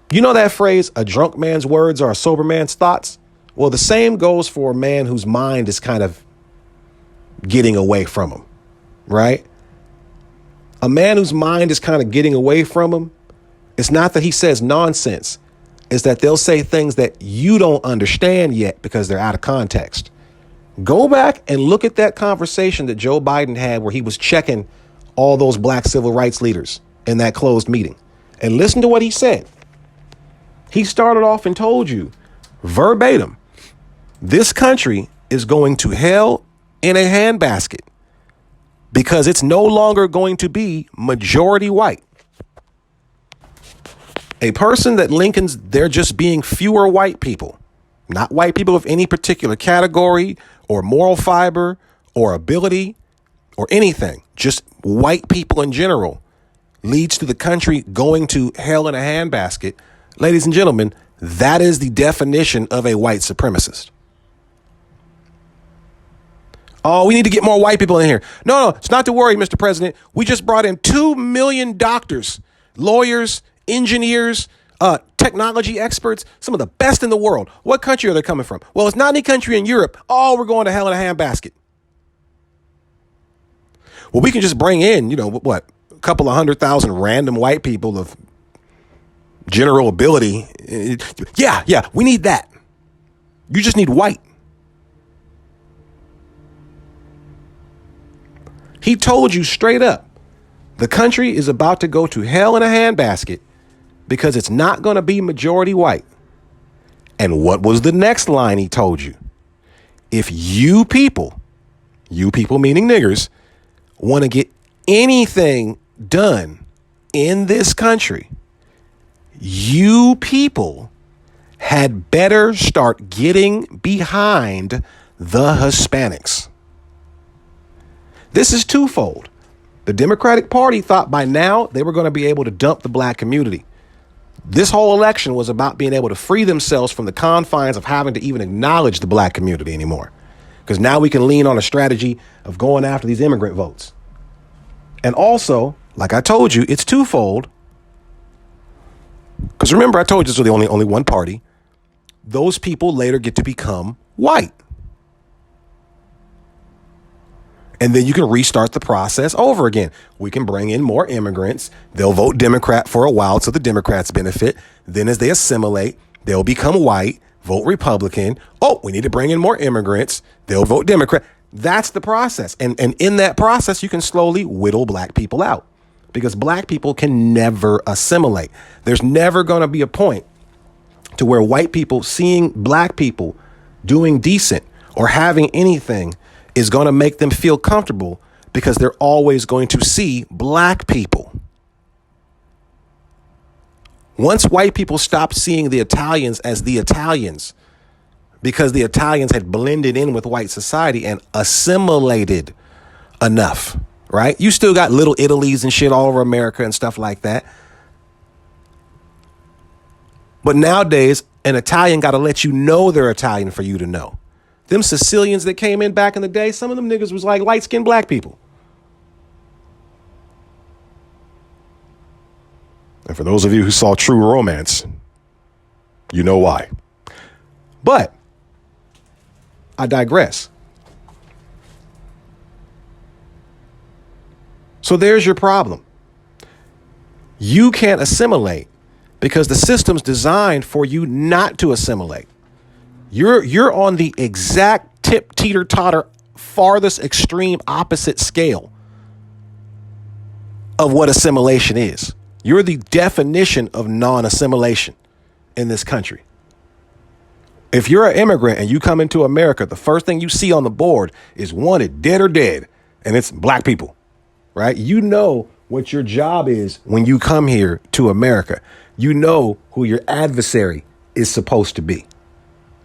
You know that phrase, a drunk man's words are a sober man's thoughts? Well, the same goes for a man whose mind is kind of getting away from him, right? A man whose mind is kind of getting away from him, it's not that he says nonsense. It's that they'll say things that you don't understand yet because they're out of context. Go back and look at that conversation that Joe Biden had where he was checking all those black civil rights leaders in that closed meeting and listen to what he said. He started off and told you verbatim, this country is going to hell in a handbasket because it's no longer going to be majority white. A person that Lincoln's there just being fewer white people, not white people of any particular category or moral fiber or ability or anything, just white people in general, leads to the country going to hell in a handbasket. Ladies and gentlemen, that is the definition of a white supremacist. Oh, we need to get more white people in here. No, it's not to worry, Mr. President. We just brought in 2 million doctors, lawyers, engineers, technology experts, some of the best in the world. What country are they coming from? Well, it's not any country in Europe. Oh, we're going to hell in a handbasket. Well, we can just bring in, a couple of 100,000 random white people of general ability. Yeah, we need that. You just need white. He told you straight up, the country is about to go to hell in a handbasket because it's not going to be majority white. And what was the next line he told you? If you people meaning niggers, want to get anything done in this country, you people had better start getting behind the Hispanics. This is twofold. The Democratic Party thought by now they were going to be able to dump the black community. This whole election was about being able to free themselves from the confines of having to even acknowledge the black community anymore. Because now we can lean on a strategy of going after these immigrant votes. And also, like I told you, it's twofold. Because remember, I told you this was the only one party. Those people later get to become white. And then you can restart the process over again. We can bring in more immigrants. They'll vote Democrat for a while so the Democrats benefit. Then as they assimilate, they'll become white, vote Republican. Oh, we need to bring in more immigrants. They'll vote Democrat. That's the process. And in that process, you can slowly whittle black people out because black people can never assimilate. There's never going to be a point to where white people seeing black people doing decent or having anything is going to make them feel comfortable because they're always going to see black people. Once white people stopped seeing the Italians as the Italians because the Italians had blended in with white society and assimilated enough, right? You still got little Italies and shit all over America and stuff like that. But nowadays, an Italian got to let you know they're Italian for you to know. Them Sicilians that came in back in the day, some of them niggas was like light-skinned black people. And for those of you who saw True Romance, you know why. But I digress. So there's your problem. You can't assimilate because the system's designed for you not to assimilate. You're on the exact teeter-totter, farthest extreme opposite scale of what assimilation is. You're the definition of non-assimilation in this country. If you're an immigrant and you come into America, the first thing you see on the board is wanted, dead or dead, and it's black people, right? You know what your job is when you come here to America. You know who your adversary is supposed to be.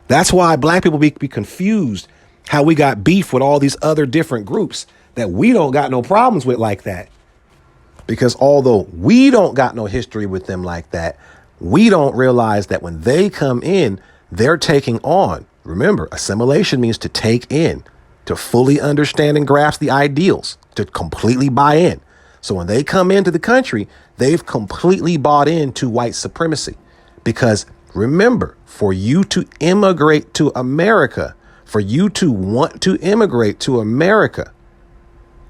That's why black people be confused how we got beef with all these other different groups that we don't got no problems with like that. Because although we don't got no history with them like that, we don't realize that when they come in, they're taking on. Remember, assimilation means to take in, to fully understand and grasp the ideals, to completely buy in. So when they come into the country, they've completely bought into white supremacy. Because remember, for you to immigrate to America, for you to want to immigrate to America,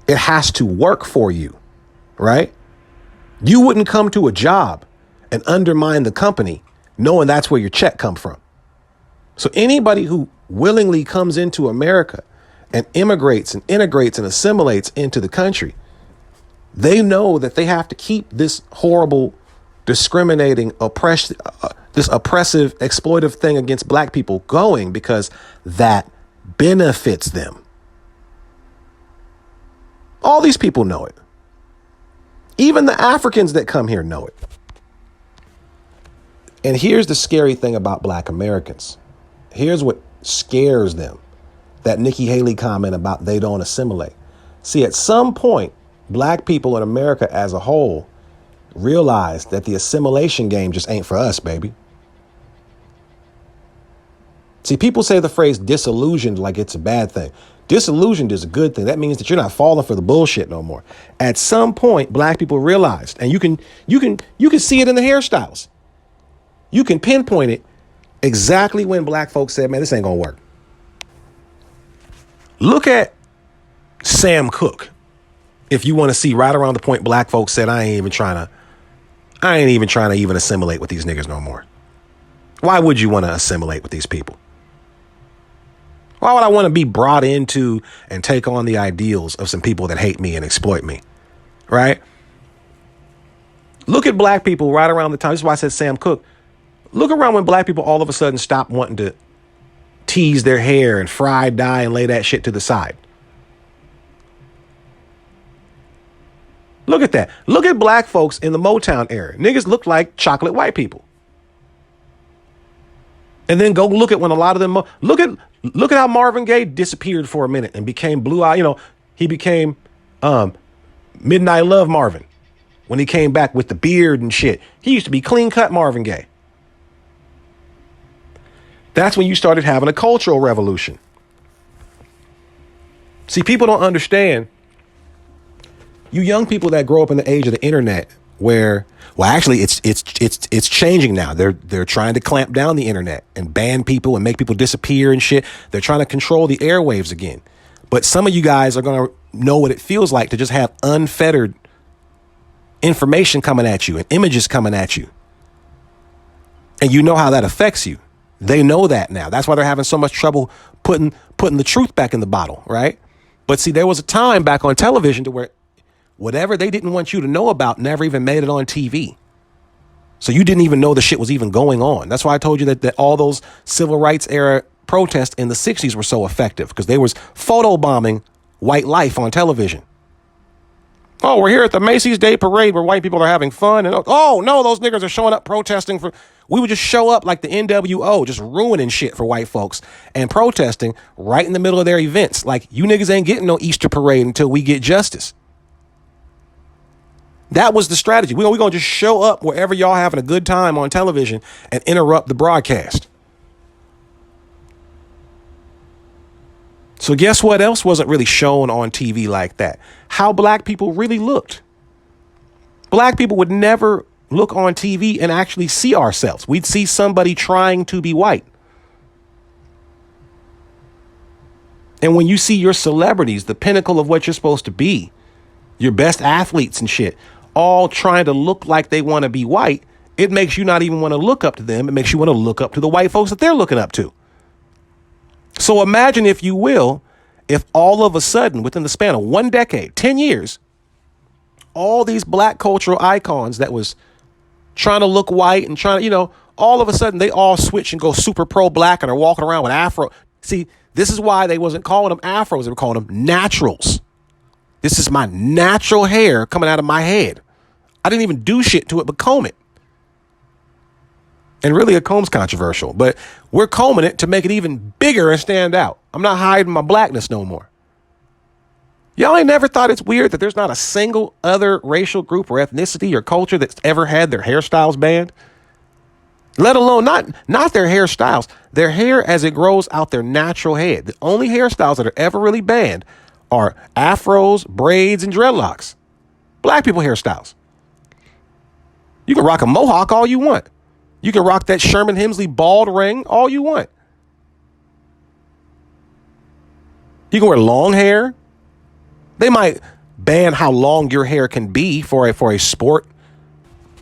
it has to work for you, right? You wouldn't come to a job and undermine the company knowing that's where your check come from. So anybody who willingly comes into America and immigrates and integrates and assimilates into the country, they know that they have to keep this horrible discriminating, this oppressive, exploitive thing against black people going because that benefits them. All these people know it. Even the Africans that come here know it. And here's the scary thing about black Americans. Here's what scares them. That Nikki Haley comment about they don't assimilate. See, at some point, black people in America as a whole realize that the assimilation game just ain't for us, baby. See, people say the phrase disillusioned like it's a bad thing. Disillusioned is a good thing. That means that you're not falling for the bullshit no more. At some point, black people realized, and you can see it in the hairstyles. You can pinpoint it exactly when black folks said, man, this ain't gonna work. Look at Sam Cooke. If you want to see right around the point black folks said, I ain't even trying to even assimilate with these niggas no more. Why would you want to assimilate with these people? Why would I want to be brought into and take on the ideals of some people that hate me and exploit me? Right? Look at black people right around the time. This is why I said Sam Cooke. Look around when black people all of a sudden stop wanting to tease their hair and fry dye and lay that shit to the side. Look at that. Look at black folks in the Motown era. Niggas look like chocolate white people. And then go look at when a lot of them look at how Marvin Gaye disappeared for a minute and became Blue Eye. You know, he became Midnight Love Marvin when he came back with the beard and shit. He used to be clean cut Marvin Gaye. That's when you started having a cultural revolution. See, people don't understand. You young people that grow up in the age of the internet, where, well, actually, it's changing now. They're trying to clamp down the internet and ban people and make people disappear and shit. They're trying to control the airwaves again. But some of you guys are going to know what it feels like to just have unfettered information coming at you and images coming at you. And you know how that affects you. They know that now. That's why they're having so much trouble putting the truth back in the bottle, right? But see, there was a time back on television to where whatever they didn't want you to know about never even made it on TV. So you didn't even know the shit was even going on. That's why I told you that all those civil rights era protests in the 60s were so effective, because they was photobombing white life on television. Oh, we're here at the Macy's Day Parade where white people are having fun. And oh, no, those niggas are showing up protesting for. We would just show up like the NWO, just ruining shit for white folks and protesting right in the middle of their events. Like, you niggas ain't getting no Easter parade until we get justice. That was the strategy. We're going to just show up wherever y'all having a good time on television and interrupt the broadcast. So guess what else wasn't really shown on TV like that? How black people really looked. Black people would never look on TV and actually see ourselves. We'd see somebody trying to be white. And when you see your celebrities, the pinnacle of what you're supposed to be, your best athletes and shit, all trying to look like they want to be white, it makes you not even want to look up to them. It makes you want to look up to the white folks that they're looking up to. So imagine, if you will, if all of a sudden, within the span of 1 decade, 10 years, all these black cultural icons that was trying to look white and trying to, all of a sudden they all switch and go super pro-black and are walking around with afro. See, this is why they wasn't calling them afros. They were calling them naturals. This is my natural hair coming out of my head. I didn't even do shit to it but comb it. And really, a comb's controversial, but we're combing it to make it even bigger and stand out. I'm not hiding my blackness no more. Y'all ain't never thought it's weird that there's not a single other racial group or ethnicity or culture that's ever had their hairstyles banned? Let alone not their hairstyles, their hair as it grows out their natural head. The only hairstyles that are ever really banned are afros, braids, and dreadlocks. Black people hairstyles. You can rock a mohawk all you want. You can rock that Sherman Hemsley bald ring all you want. You can wear long hair. They might ban how long your hair can be for a sport.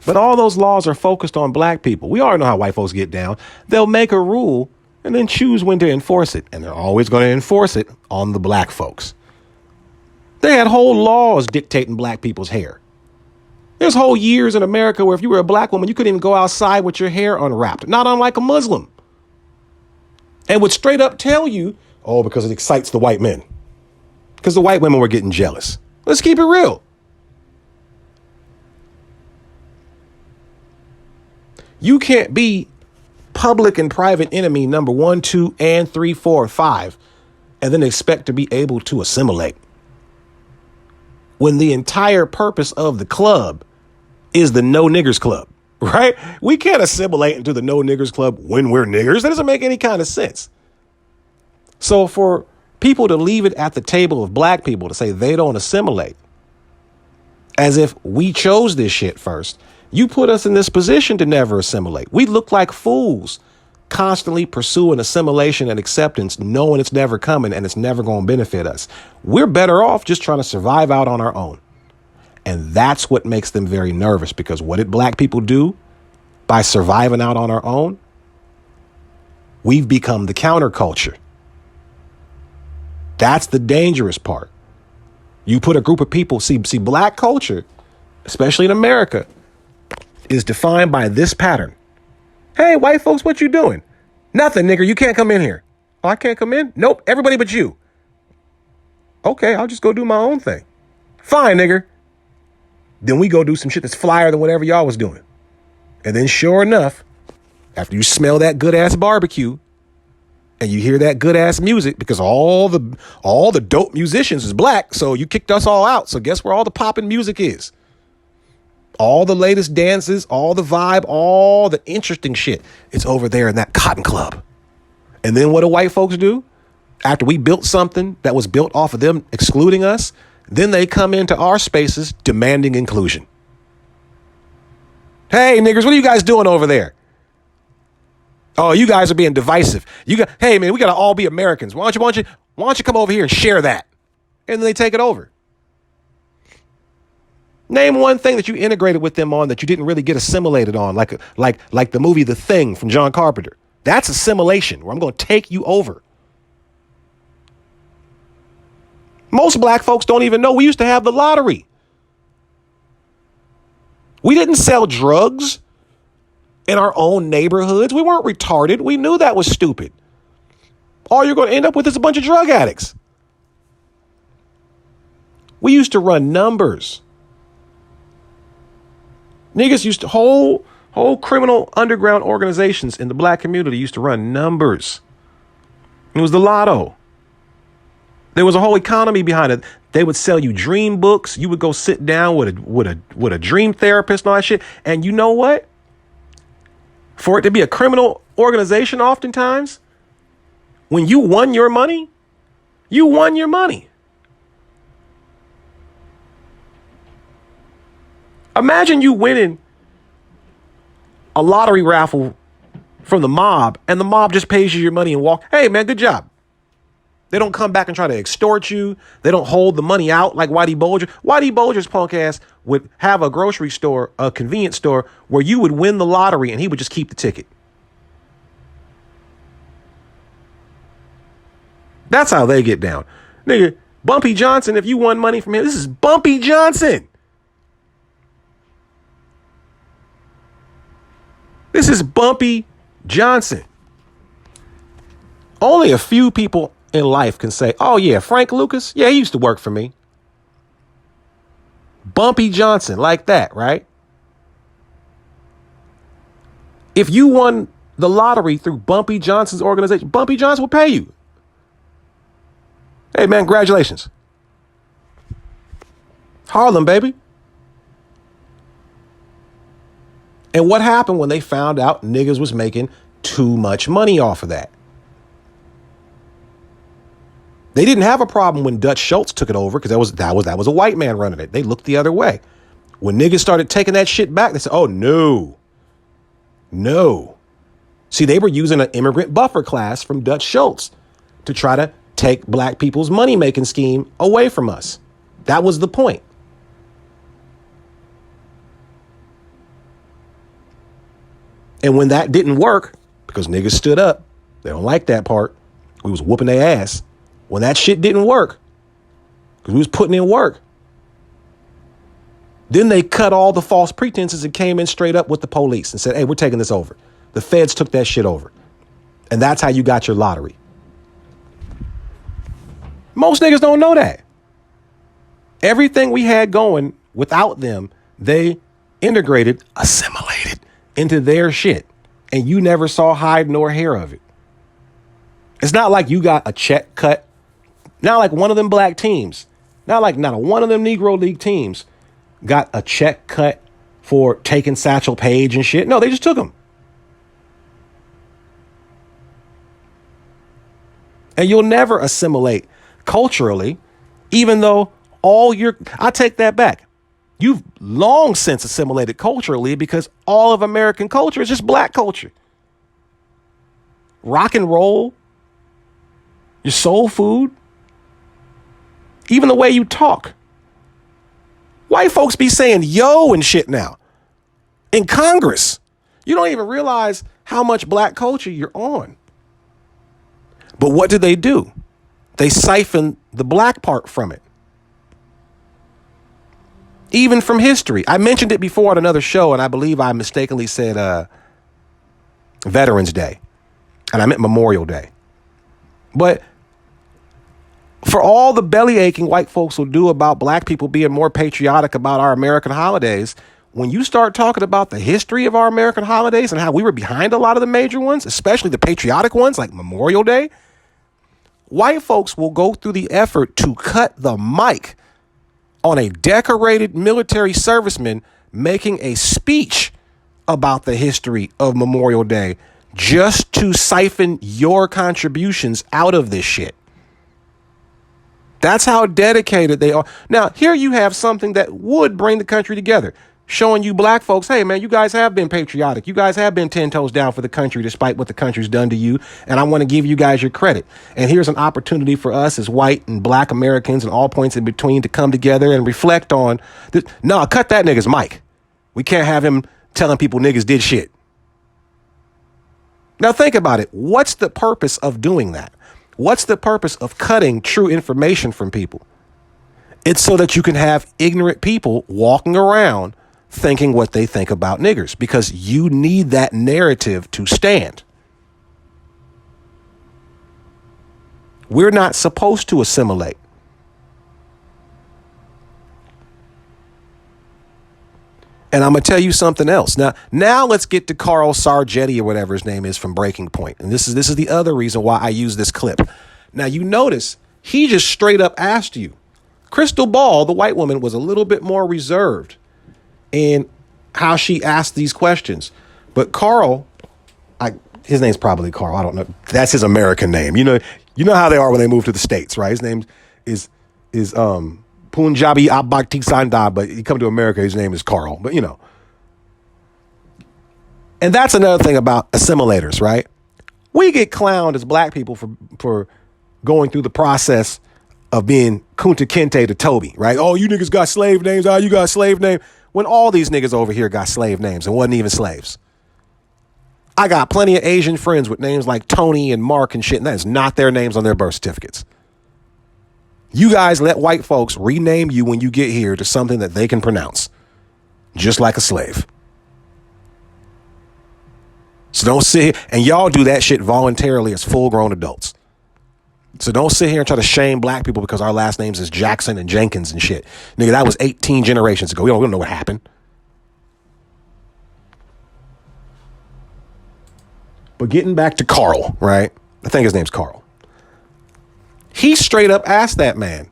But all those laws are focused on black people. We already know how white folks get down. They'll make a rule and then choose when to enforce it. And they're always going to enforce it on the black folks. They had whole laws dictating black people's hair. There's whole years in America where if you were a black woman, you couldn't even go outside with your hair unwrapped, not unlike a Muslim. And would straight up tell you, oh, because it excites the white men. Because the white women were getting jealous. Let's keep it real. You can't be public and private enemy number 1, 2, and 3, 4, 5, and then expect to be able to assimilate. When the entire purpose of the club is the no niggers club, right? We can't assimilate into the no niggers club when we're niggers. That doesn't make any kind of sense. So for people to leave it at the table of black people to say they don't assimilate, as if we chose this shit first, you put us in this position to never assimilate. We look like fools constantly pursuing assimilation and acceptance, knowing it's never coming and it's never going to benefit us. We're better off just trying to survive out on our own. And that's what makes them very nervous, because what did black people do by surviving out on our own? We've become the counterculture. That's the dangerous part. You put a group of people, see, black culture, especially in America, is defined by this pattern. Hey, white folks, what you doing? Nothing, nigger. You can't come in here. Oh, I can't come in? Nope. Everybody but you. Okay, I'll just go do my own thing. Fine, nigger. Then we go do some shit that's flyer than whatever y'all was doing. And then sure enough, after you smell that good ass barbecue and you hear that good ass music, because all the dope musicians is black, so you kicked us all out. So guess where all the poppin' music is? All the latest dances, all the vibe, all the interesting shit. It's over there in that cotton club. And then what do white folks do? After we built something that was built off of them excluding us, then they come into our spaces demanding inclusion. Hey, niggers, what are you guys doing over there? Oh, you guys are being divisive. Hey, man, we got to all be Americans. Why don't you come over here and share that? And then they take it over. Name one thing that you integrated with them on that you didn't really get assimilated on, like the movie The Thing from John Carpenter. That's assimilation, where I'm going to take you over. Most black folks don't even know we used to have the lottery. We didn't sell drugs in our own neighborhoods. We weren't retarded. We knew that was stupid. All you're going to end up with is a bunch of drug addicts. We used to run numbers. Niggas used to, whole criminal underground organizations in the black community used to run numbers. It was the lotto. There was a whole economy behind it. They would sell you dream books. You would go sit down with a dream therapist and all that shit. And you know what? For it to be a criminal organization, oftentimes, when you won your money, you won your money. Imagine you winning a lottery raffle from the mob, and the mob just pays you your money and walk. Hey, man, good job. They don't come back and try to extort you. They don't hold the money out like Whitey Bulger. Whitey Bulger's punk ass would have a grocery store, a convenience store, where you would win the lottery and he would just keep the ticket. That's how they get down. Nigga, Bumpy Johnson, if you won money from him, this is Bumpy Johnson. This is Bumpy Johnson. Only a few people in life can say, oh yeah, Frank Lucas, yeah, he used to work for me. Bumpy Johnson, like that, right? If you won the lottery through Bumpy Johnson's organization, Bumpy Johnson will pay you. Hey man, congratulations. Harlem, baby. And what happened when they found out niggas was making too much money off of that? They didn't have a problem when Dutch Schultz took it over, because that was a white man running it. They looked the other way. When niggas started taking that shit back, they said, oh, no. See, they were using an immigrant buffer class from Dutch Schultz to try to take black people's money-making scheme away from us. That was the point. And when that didn't work, because niggas stood up, they don't like that part. We was whooping their ass. When that shit didn't work, because we was putting in work, Then they cut all the false pretenses and came in straight up with the police and said, hey, we're taking this over. The feds took that shit over. And that's how you got your lottery. Most niggas don't know that. Everything we had going without them, they integrated, assimilated into their shit. And you never saw hide nor hair of it. It's not like you got a check cut. Not like one of them black teams. Not like not one of them Negro League teams got a check cut for taking Satchel Paige and shit. No, they just took them. And you'll never assimilate culturally, even though I take that back. You've long since assimilated culturally because all of American culture is just black culture. Rock and roll, your soul food, even the way you talk. White folks be saying yo and shit now in Congress. You don't even realize how much black culture you're on. But what do? They siphon the black part from it. Even from history. I mentioned it before on another show, and I believe I mistakenly said Veterans Day. And I meant Memorial Day. But for all the belly aching white folks will do about black people being more patriotic about our American holidays, when you start talking about the history of our American holidays and how we were behind a lot of the major ones, especially the patriotic ones like Memorial Day, white folks will go through the effort to cut the mic on a decorated military serviceman making a speech about the history of Memorial Day just to siphon your contributions out of this shit. That's how dedicated they are. Now, here you have something that would bring the country together, showing you black folks, hey, man, you guys have been patriotic. You guys have been 10 toes down for the country despite what the country's done to you. And I want to give you guys your credit. And here's an opportunity for us as white and black Americans and all points in between to come together and reflect on this. No, cut that nigga's mic. We can't have him telling people niggas did shit. Now think about it. What's the purpose of doing that? What's the purpose of cutting true information from people? It's so that you can have ignorant people walking around thinking what they think about niggers, because you need that narrative to stand. We're not supposed to assimilate. And I'm going to tell you something else. Now let's get to Carl Sargetti or whatever his name is from Breaking Point. And this is the other reason why I use this clip. Now, you notice he just straight up asked you. Crystal Ball, the white woman, was a little bit more reserved in how she asked these questions. But Carl, his name's probably Carl. I don't know. That's his American name. You know how they are when they move to the States, right? His name is Punjabi Abhakti Sanda, but he come to America, his name is Carl. But and that's another thing about assimilators, right? We get clowned as black people for going through the process of being Kunta Kinte to Toby, right? Oh, you niggas got slave names. Oh, you got slave name. When all these niggas over here got slave names and wasn't even slaves. I got plenty of Asian friends with names like Tony and Mark and shit, and that is not their names on their birth certificates. You guys let white folks rename you when you get here to something that they can pronounce, just like a slave. So don't sit here, and y'all do that shit voluntarily as full-grown adults. So don't sit here and try to shame black people because our last names is Jackson and Jenkins and shit. Nigga, that was 18 generations ago. We don't know what happened. But getting back to Carl, right? I think his name's Carl. He straight up asked that man,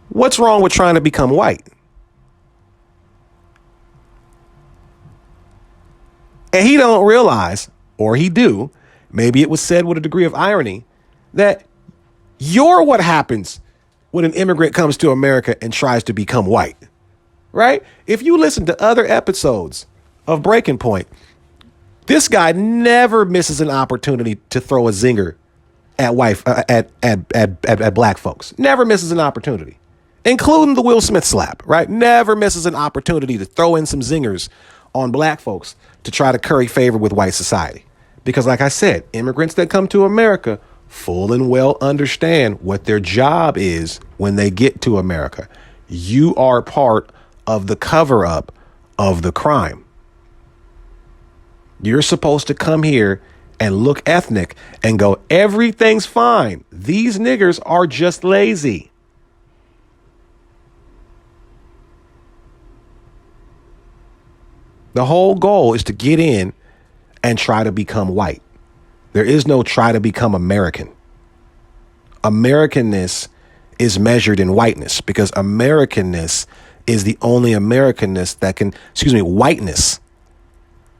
what's wrong with trying to become white? And he don't realize, or he do, maybe it was said with a degree of irony, that you're what happens when an immigrant comes to America and tries to become white, right? If you listen to other episodes of Breaking Point, this guy never misses an opportunity to throw a zinger at black folks. Never misses an opportunity, including the Will Smith slap, right? Never misses an opportunity to throw in some zingers on black folks to try to curry favor with white society. Because like I said, immigrants that come to America full and well understand what their job is when they get to America. You are part of the cover up of the crime. You're supposed to come here and look ethnic and go, everything's fine. These niggers are just lazy. The whole goal is to get in and try to become white. There is no try to become American. Americanness is measured in whiteness because Americanness is the only Americanness that can, whiteness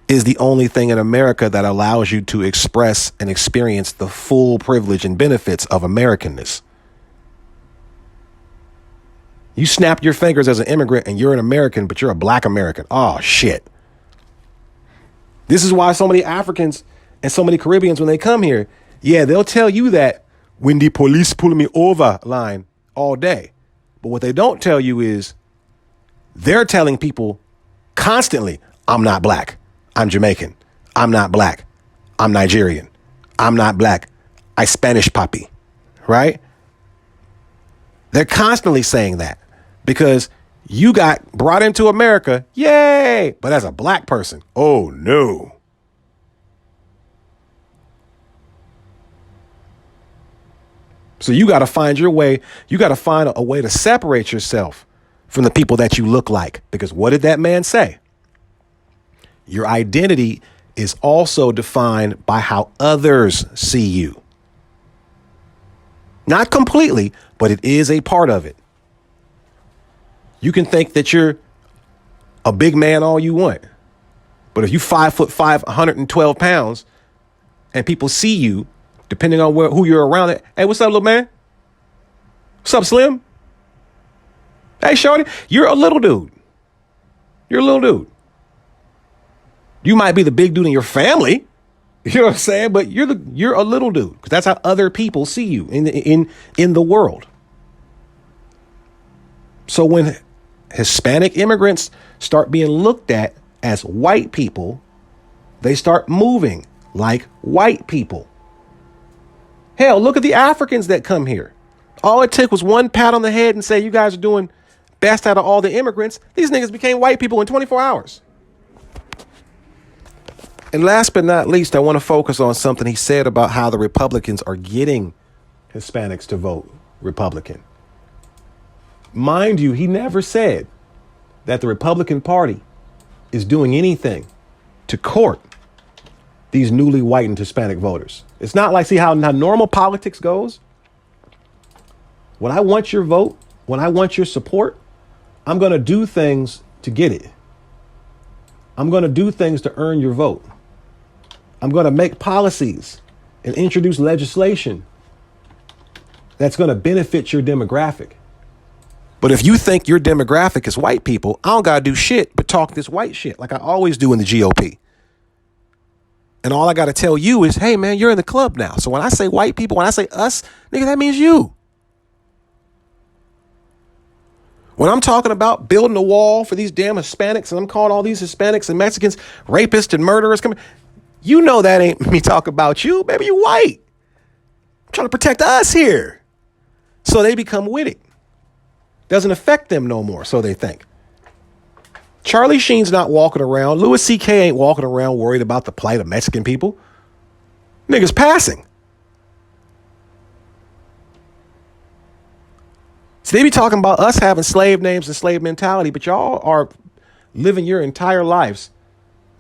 is the only thing in America that allows you to express and experience the full privilege and benefits of Americanness. You snap your fingers as an immigrant and you're an American, but you're a black American. Oh, shit. This is why so many Africans and so many Caribbeans, when they come here, yeah, they'll tell you that when the police pull me over line all day. But what they don't tell you is they're telling people constantly, I'm not black. I'm Jamaican. I'm not black. I'm Nigerian. I'm not black. I Spanish papi, right? They're constantly saying that because you got brought into America. Yay. But as a black person, oh no. So you got to find your way. You got to find a way to separate yourself from the people that you look like. Because what did that man say? Your identity is also defined by how others see you. Not completely, but it is a part of it. You can think that you're a big man all you want. But if you 5'5", 112 pounds, and people see you, depending on who you're around, hey, what's up, little man? What's up, Slim? Hey, shorty, you're a little dude. You're a little dude. You might be the big dude in your family, you know what I'm saying? But you're a little dude because that's how other people see you in the world. So when Hispanic immigrants start being looked at as white people, they start moving like white people. Hell, look at the Africans that come here. All it took was one pat on the head and say, you guys are doing best out of all the immigrants. These niggas became white people in 24 hours. And last but not least, I want to focus on something he said about how the Republicans are getting Hispanics to vote Republican. Mind you, he never said that the Republican Party is doing anything to court these newly whitened Hispanic voters. It's not like, see how normal politics goes? When I want your vote, when I want your support, I'm going to do things to get it. I'm going to do things to earn your vote. I'm going to make policies and introduce legislation that's going to benefit your demographic. But if you think your demographic is white people, I don't got to do shit but talk this white shit like I always do in the GOP. And all I got to tell you is, hey, man, you're in the club now. So when I say white people, when I say us, nigga, that means you. When I'm talking about building a wall for these damn Hispanics and I'm calling all these Hispanics and Mexicans rapists and murderers coming, you know that ain't me talking about you. Baby, you white. I'm trying to protect us here. So they become with it. Doesn't affect them no more, so they think. Charlie Sheen's not walking around. Louis C.K. ain't walking around worried about the plight of Mexican people. Niggas passing. So they be talking about us having slave names and slave mentality, but y'all are living your entire lives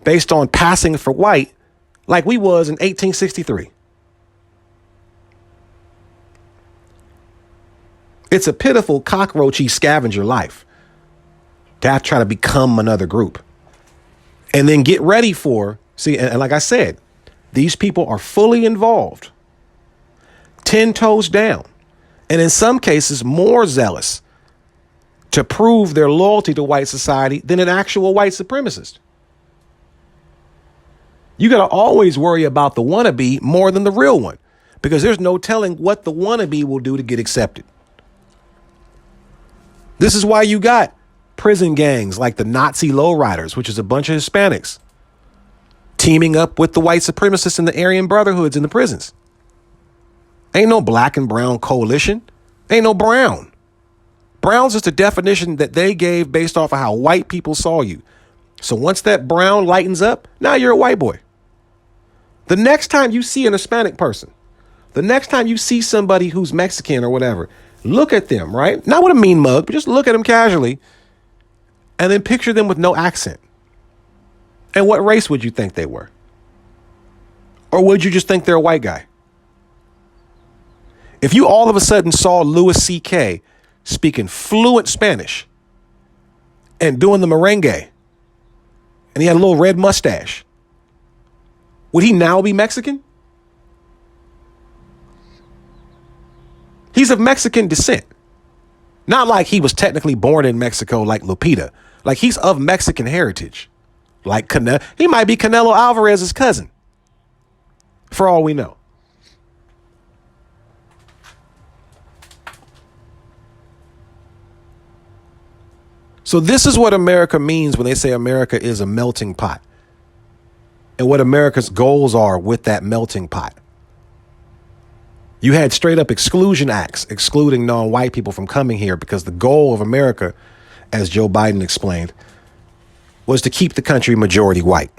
based on passing for white like we was in 1863. It's a pitiful cockroachy scavenger life to have to try to become another group and then get ready for, see, and like I said, these people are fully involved, 10 toes down, and in some cases more zealous to prove their loyalty to white society than an actual white supremacist. You got to always worry about the wannabe more than the real one because there's no telling what the wannabe will do to get accepted. This is why you got prison gangs like the Nazi lowriders, which is a bunch of Hispanics, teaming up with the white supremacists and the Aryan Brotherhoods in the prisons. Ain't no black and brown coalition. Ain't no brown. Brown's just a definition that they gave based off of how white people saw you. So once that brown lightens up, now you're a white boy. The next time you see an Hispanic person, the next time you see somebody who's Mexican or whatever, look at them, right? Not with a mean mug, but just look at them casually and then picture them with no accent. And what race would you think they were? Or would you just think they're a white guy? If you all of a sudden saw Louis C.K. speaking fluent Spanish and doing the merengue, and he had a little red mustache, would he now be Mexican? He's of Mexican descent. Not like he was technically born in Mexico like Lupita. Like he's of Mexican heritage. Like he might be Canelo Alvarez's cousin. For all we know. So this is what America means when they say America is a melting pot. And what America's goals are with that melting pot. You had straight up exclusion acts excluding non-white people from coming here because the goal of America, as Joe Biden explained, was to keep the country majority white.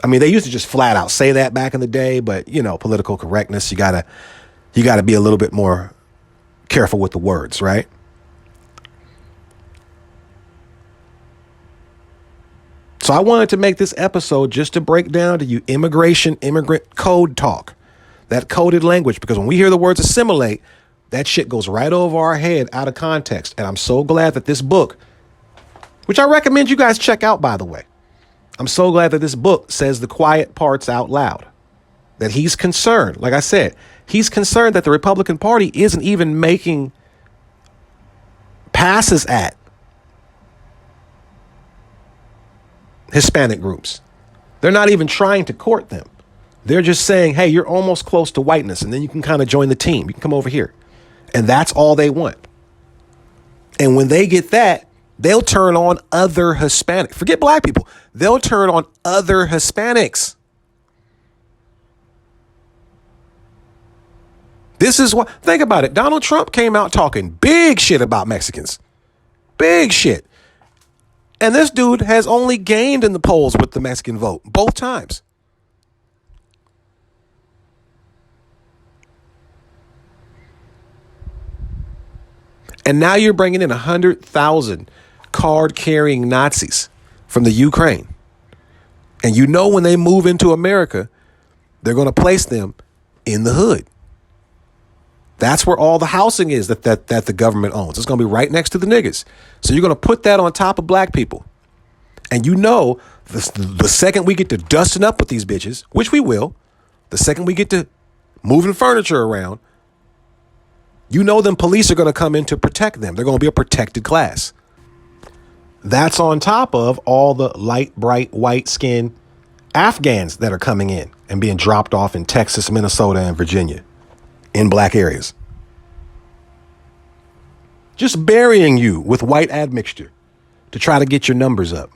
I mean, they used to just flat out say that back in the day, but, you know, political correctness, you gotta be a little bit more careful with the words, right? So I wanted to make this episode just to break down to you immigrant code talk, that coded language, because when we hear the words assimilate, that shit goes right over our head out of context. And I'm so glad that this book, which I recommend you guys check out, by the way, I'm so glad that this book says the quiet parts out loud, that he's concerned. Like I said, he's concerned that the Republican Party isn't even making passes at Hispanic groups. They're not even trying to court them. They're just saying, hey, you're almost close to whiteness, and then you can kind of join the team. You can come over here. And that's all they want. And when they get that, they'll turn on other Hispanics. Forget black people. They'll turn on other Hispanics. This is what, think about it. Donald Trump came out talking big shit about Mexicans. Big shit. And this dude has only gained in the polls with the Mexican vote both times. And now you're bringing in 100,000 card-carrying Nazis from the Ukraine. And you know when they move into America, they're going to place them in the hood. That's where all the housing is that the government owns. It's going to be right next to the niggas. So you're going to put that on top of black people. And you know, the second we get to dusting up with these bitches, which we will, the second we get to moving furniture around, you know them police are going to come in to protect them. They're going to be a protected class. That's on top of all the light, bright, white-skinned Afghans that are coming in and being dropped off in Texas, Minnesota, and Virginia in black areas. Just burying you with white admixture to try to get your numbers up.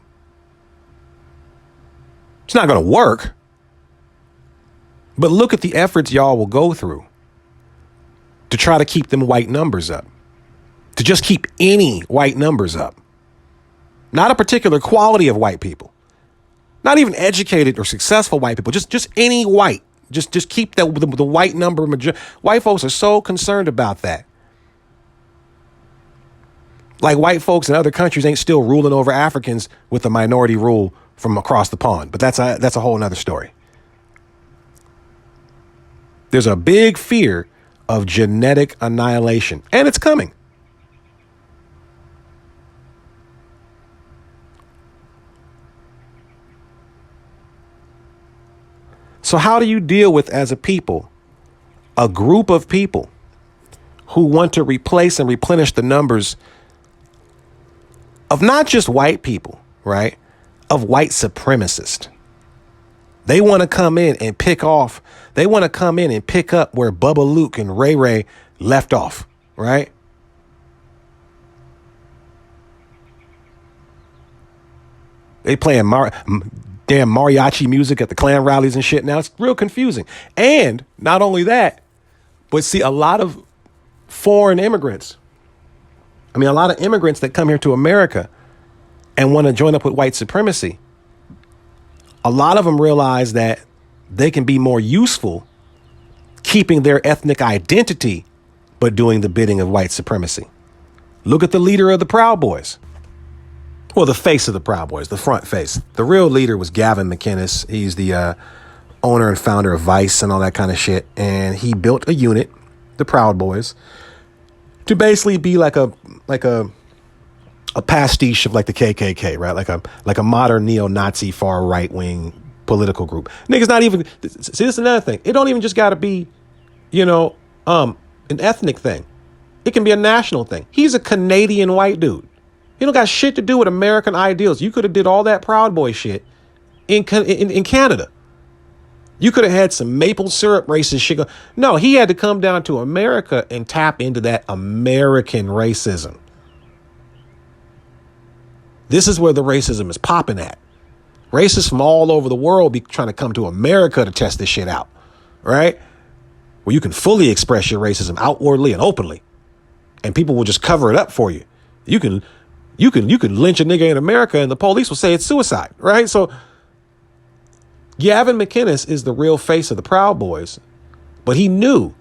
It's not going to work. But look at the efforts y'all will go through to try to keep them white numbers up. To just keep any white numbers up. Not a particular quality of white people. Not even educated or successful white people. Just any white. Just keep the white number. White folks are so concerned about that. Like white folks in other countries ain't still ruling over Africans with the minority rule from across the pond. But that's a whole nother story. There's a big fear of genetic annihilation, and it's coming. So how do you deal with, as a people, a group of people who want to replace and replenish the numbers of not just white people, right? Of white supremacists. They want to come in and pick off. They want to come in and pick up where Bubba Luke and Ray Ray left off, right? They playing damn mariachi music at the Klan rallies and shit. Now it's real confusing. And not only that, but see, a lot of foreign immigrants, I mean, a lot of immigrants that come here to America and want to join up with white supremacy, a lot of them realize that they can be more useful keeping their ethnic identity, but doing the bidding of white supremacy. Look at the leader of the Proud Boys. Well, the face of the Proud Boys, the front face. The real leader was Gavin McInnes. He's the owner and founder of Vice and all that kind of shit. And he built a unit, the Proud Boys, to basically be like a pastiche of like the KKK, right? Like a modern neo-Nazi far right-wing political group. Niggas not even, see, this is another thing. It don't even just got to be, an ethnic thing. It can be a national thing. He's a Canadian white dude. He don't got shit to do with American ideals. You could have did all that Proud Boy shit in Canada. You could have had some maple syrup racist shit. No, he had to come down to America and tap into that American racism. This is where the racism is popping at. Racists from all over the world be trying to come to America to test this shit out, right? Where you can fully express your racism outwardly and openly, and people will just cover it up for you. You can lynch a nigga in America and the police will say it's suicide, right? So Gavin McInnes is the real face of the Proud Boys, but he knew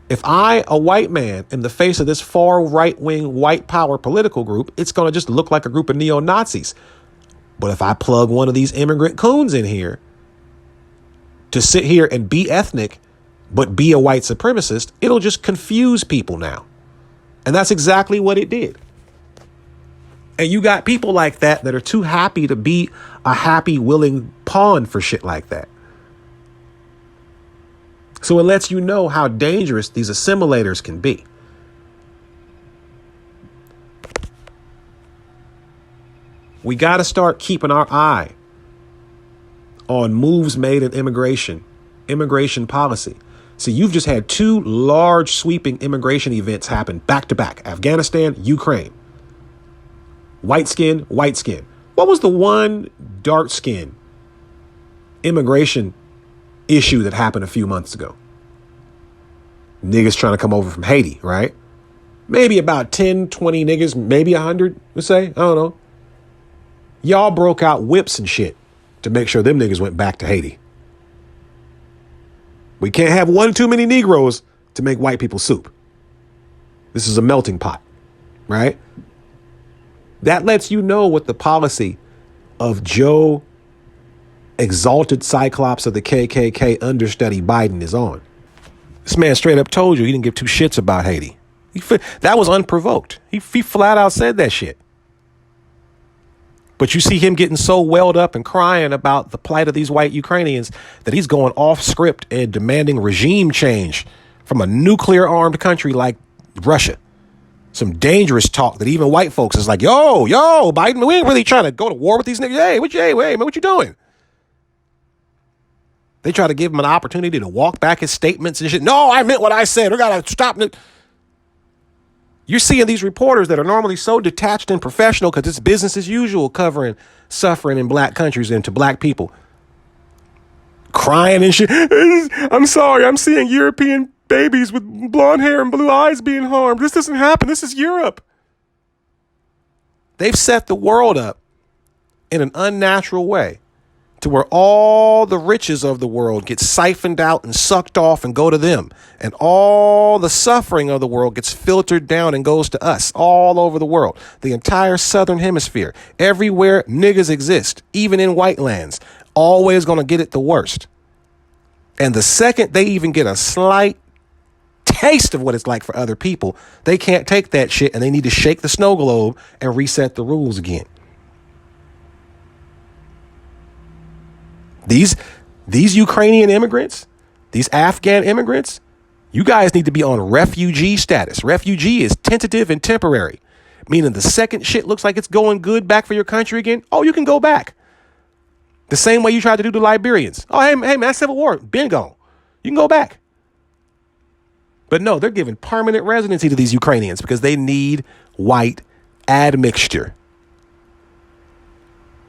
if I, a white man, am the face of this far right-wing white power political group, it's going to just look like a group of neo-Nazis. But if I plug one of these immigrant coons in here to sit here and be ethnic, but be a white supremacist, it'll just confuse people now. And that's exactly what it did. And you got people like that are too happy to be a happy, willing pawn for shit like that. So it lets you know how dangerous these assimilators can be. We got to start keeping our eye on moves made in immigration policy. See, you've just had two large sweeping immigration events happen back to back. Afghanistan, Ukraine. White skin, white skin. What was the one dark skin immigration issue that happened a few months ago? Niggas trying to come over from Haiti, right? Maybe about 10, 20 niggas, maybe 100, let's say. I don't know. Y'all broke out whips and shit to make sure them niggas went back to Haiti. We can't have one too many Negroes to make white people soup. This is a melting pot, right? That lets you know what the policy of Joe, exalted cyclops of the KKK understudy Biden is on. This man straight up told you he didn't give two shits about Haiti. That was unprovoked. He flat out said that shit. But you see him getting so welled up and crying about the plight of these white Ukrainians that he's going off script and demanding regime change from a nuclear armed country like Russia. Some dangerous talk that even white folks is like, yo, Biden, we ain't really trying to go to war with these niggas. Hey, man, what you doing? They try to give him an opportunity to walk back his statements and shit. No, I meant what I said. We got to stop it. You're seeing these reporters that are normally so detached and professional because it's business as usual covering suffering in black countries and to black people. Crying and shit. I'm sorry. I'm seeing European babies with blonde hair and blue eyes being harmed. This doesn't happen. This is Europe. They've set the world up in an unnatural way to where all the riches of the world get siphoned out and sucked off and go to them. And all the suffering of the world gets filtered down and goes to us all over the world. The entire southern hemisphere, everywhere niggas exist, even in white lands, always going to get it the worst. And the second they even get a slight taste of what it's like for other people, they can't take that shit and they need to shake the snow globe and reset the rules again. These Ukrainian immigrants, these Afghan immigrants, you guys need to be on refugee status. Refugee is tentative and temporary, meaning the second shit looks like it's going good back for your country again, oh, you can go back. The same way you tried to do the Liberians. Oh, hey man, Civil War, been gone. You can go back. But no, they're giving permanent residency to these Ukrainians because they need white admixture.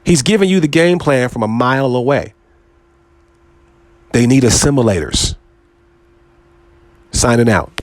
He's giving you the game plan from a mile away. They need assimilators. Signing out.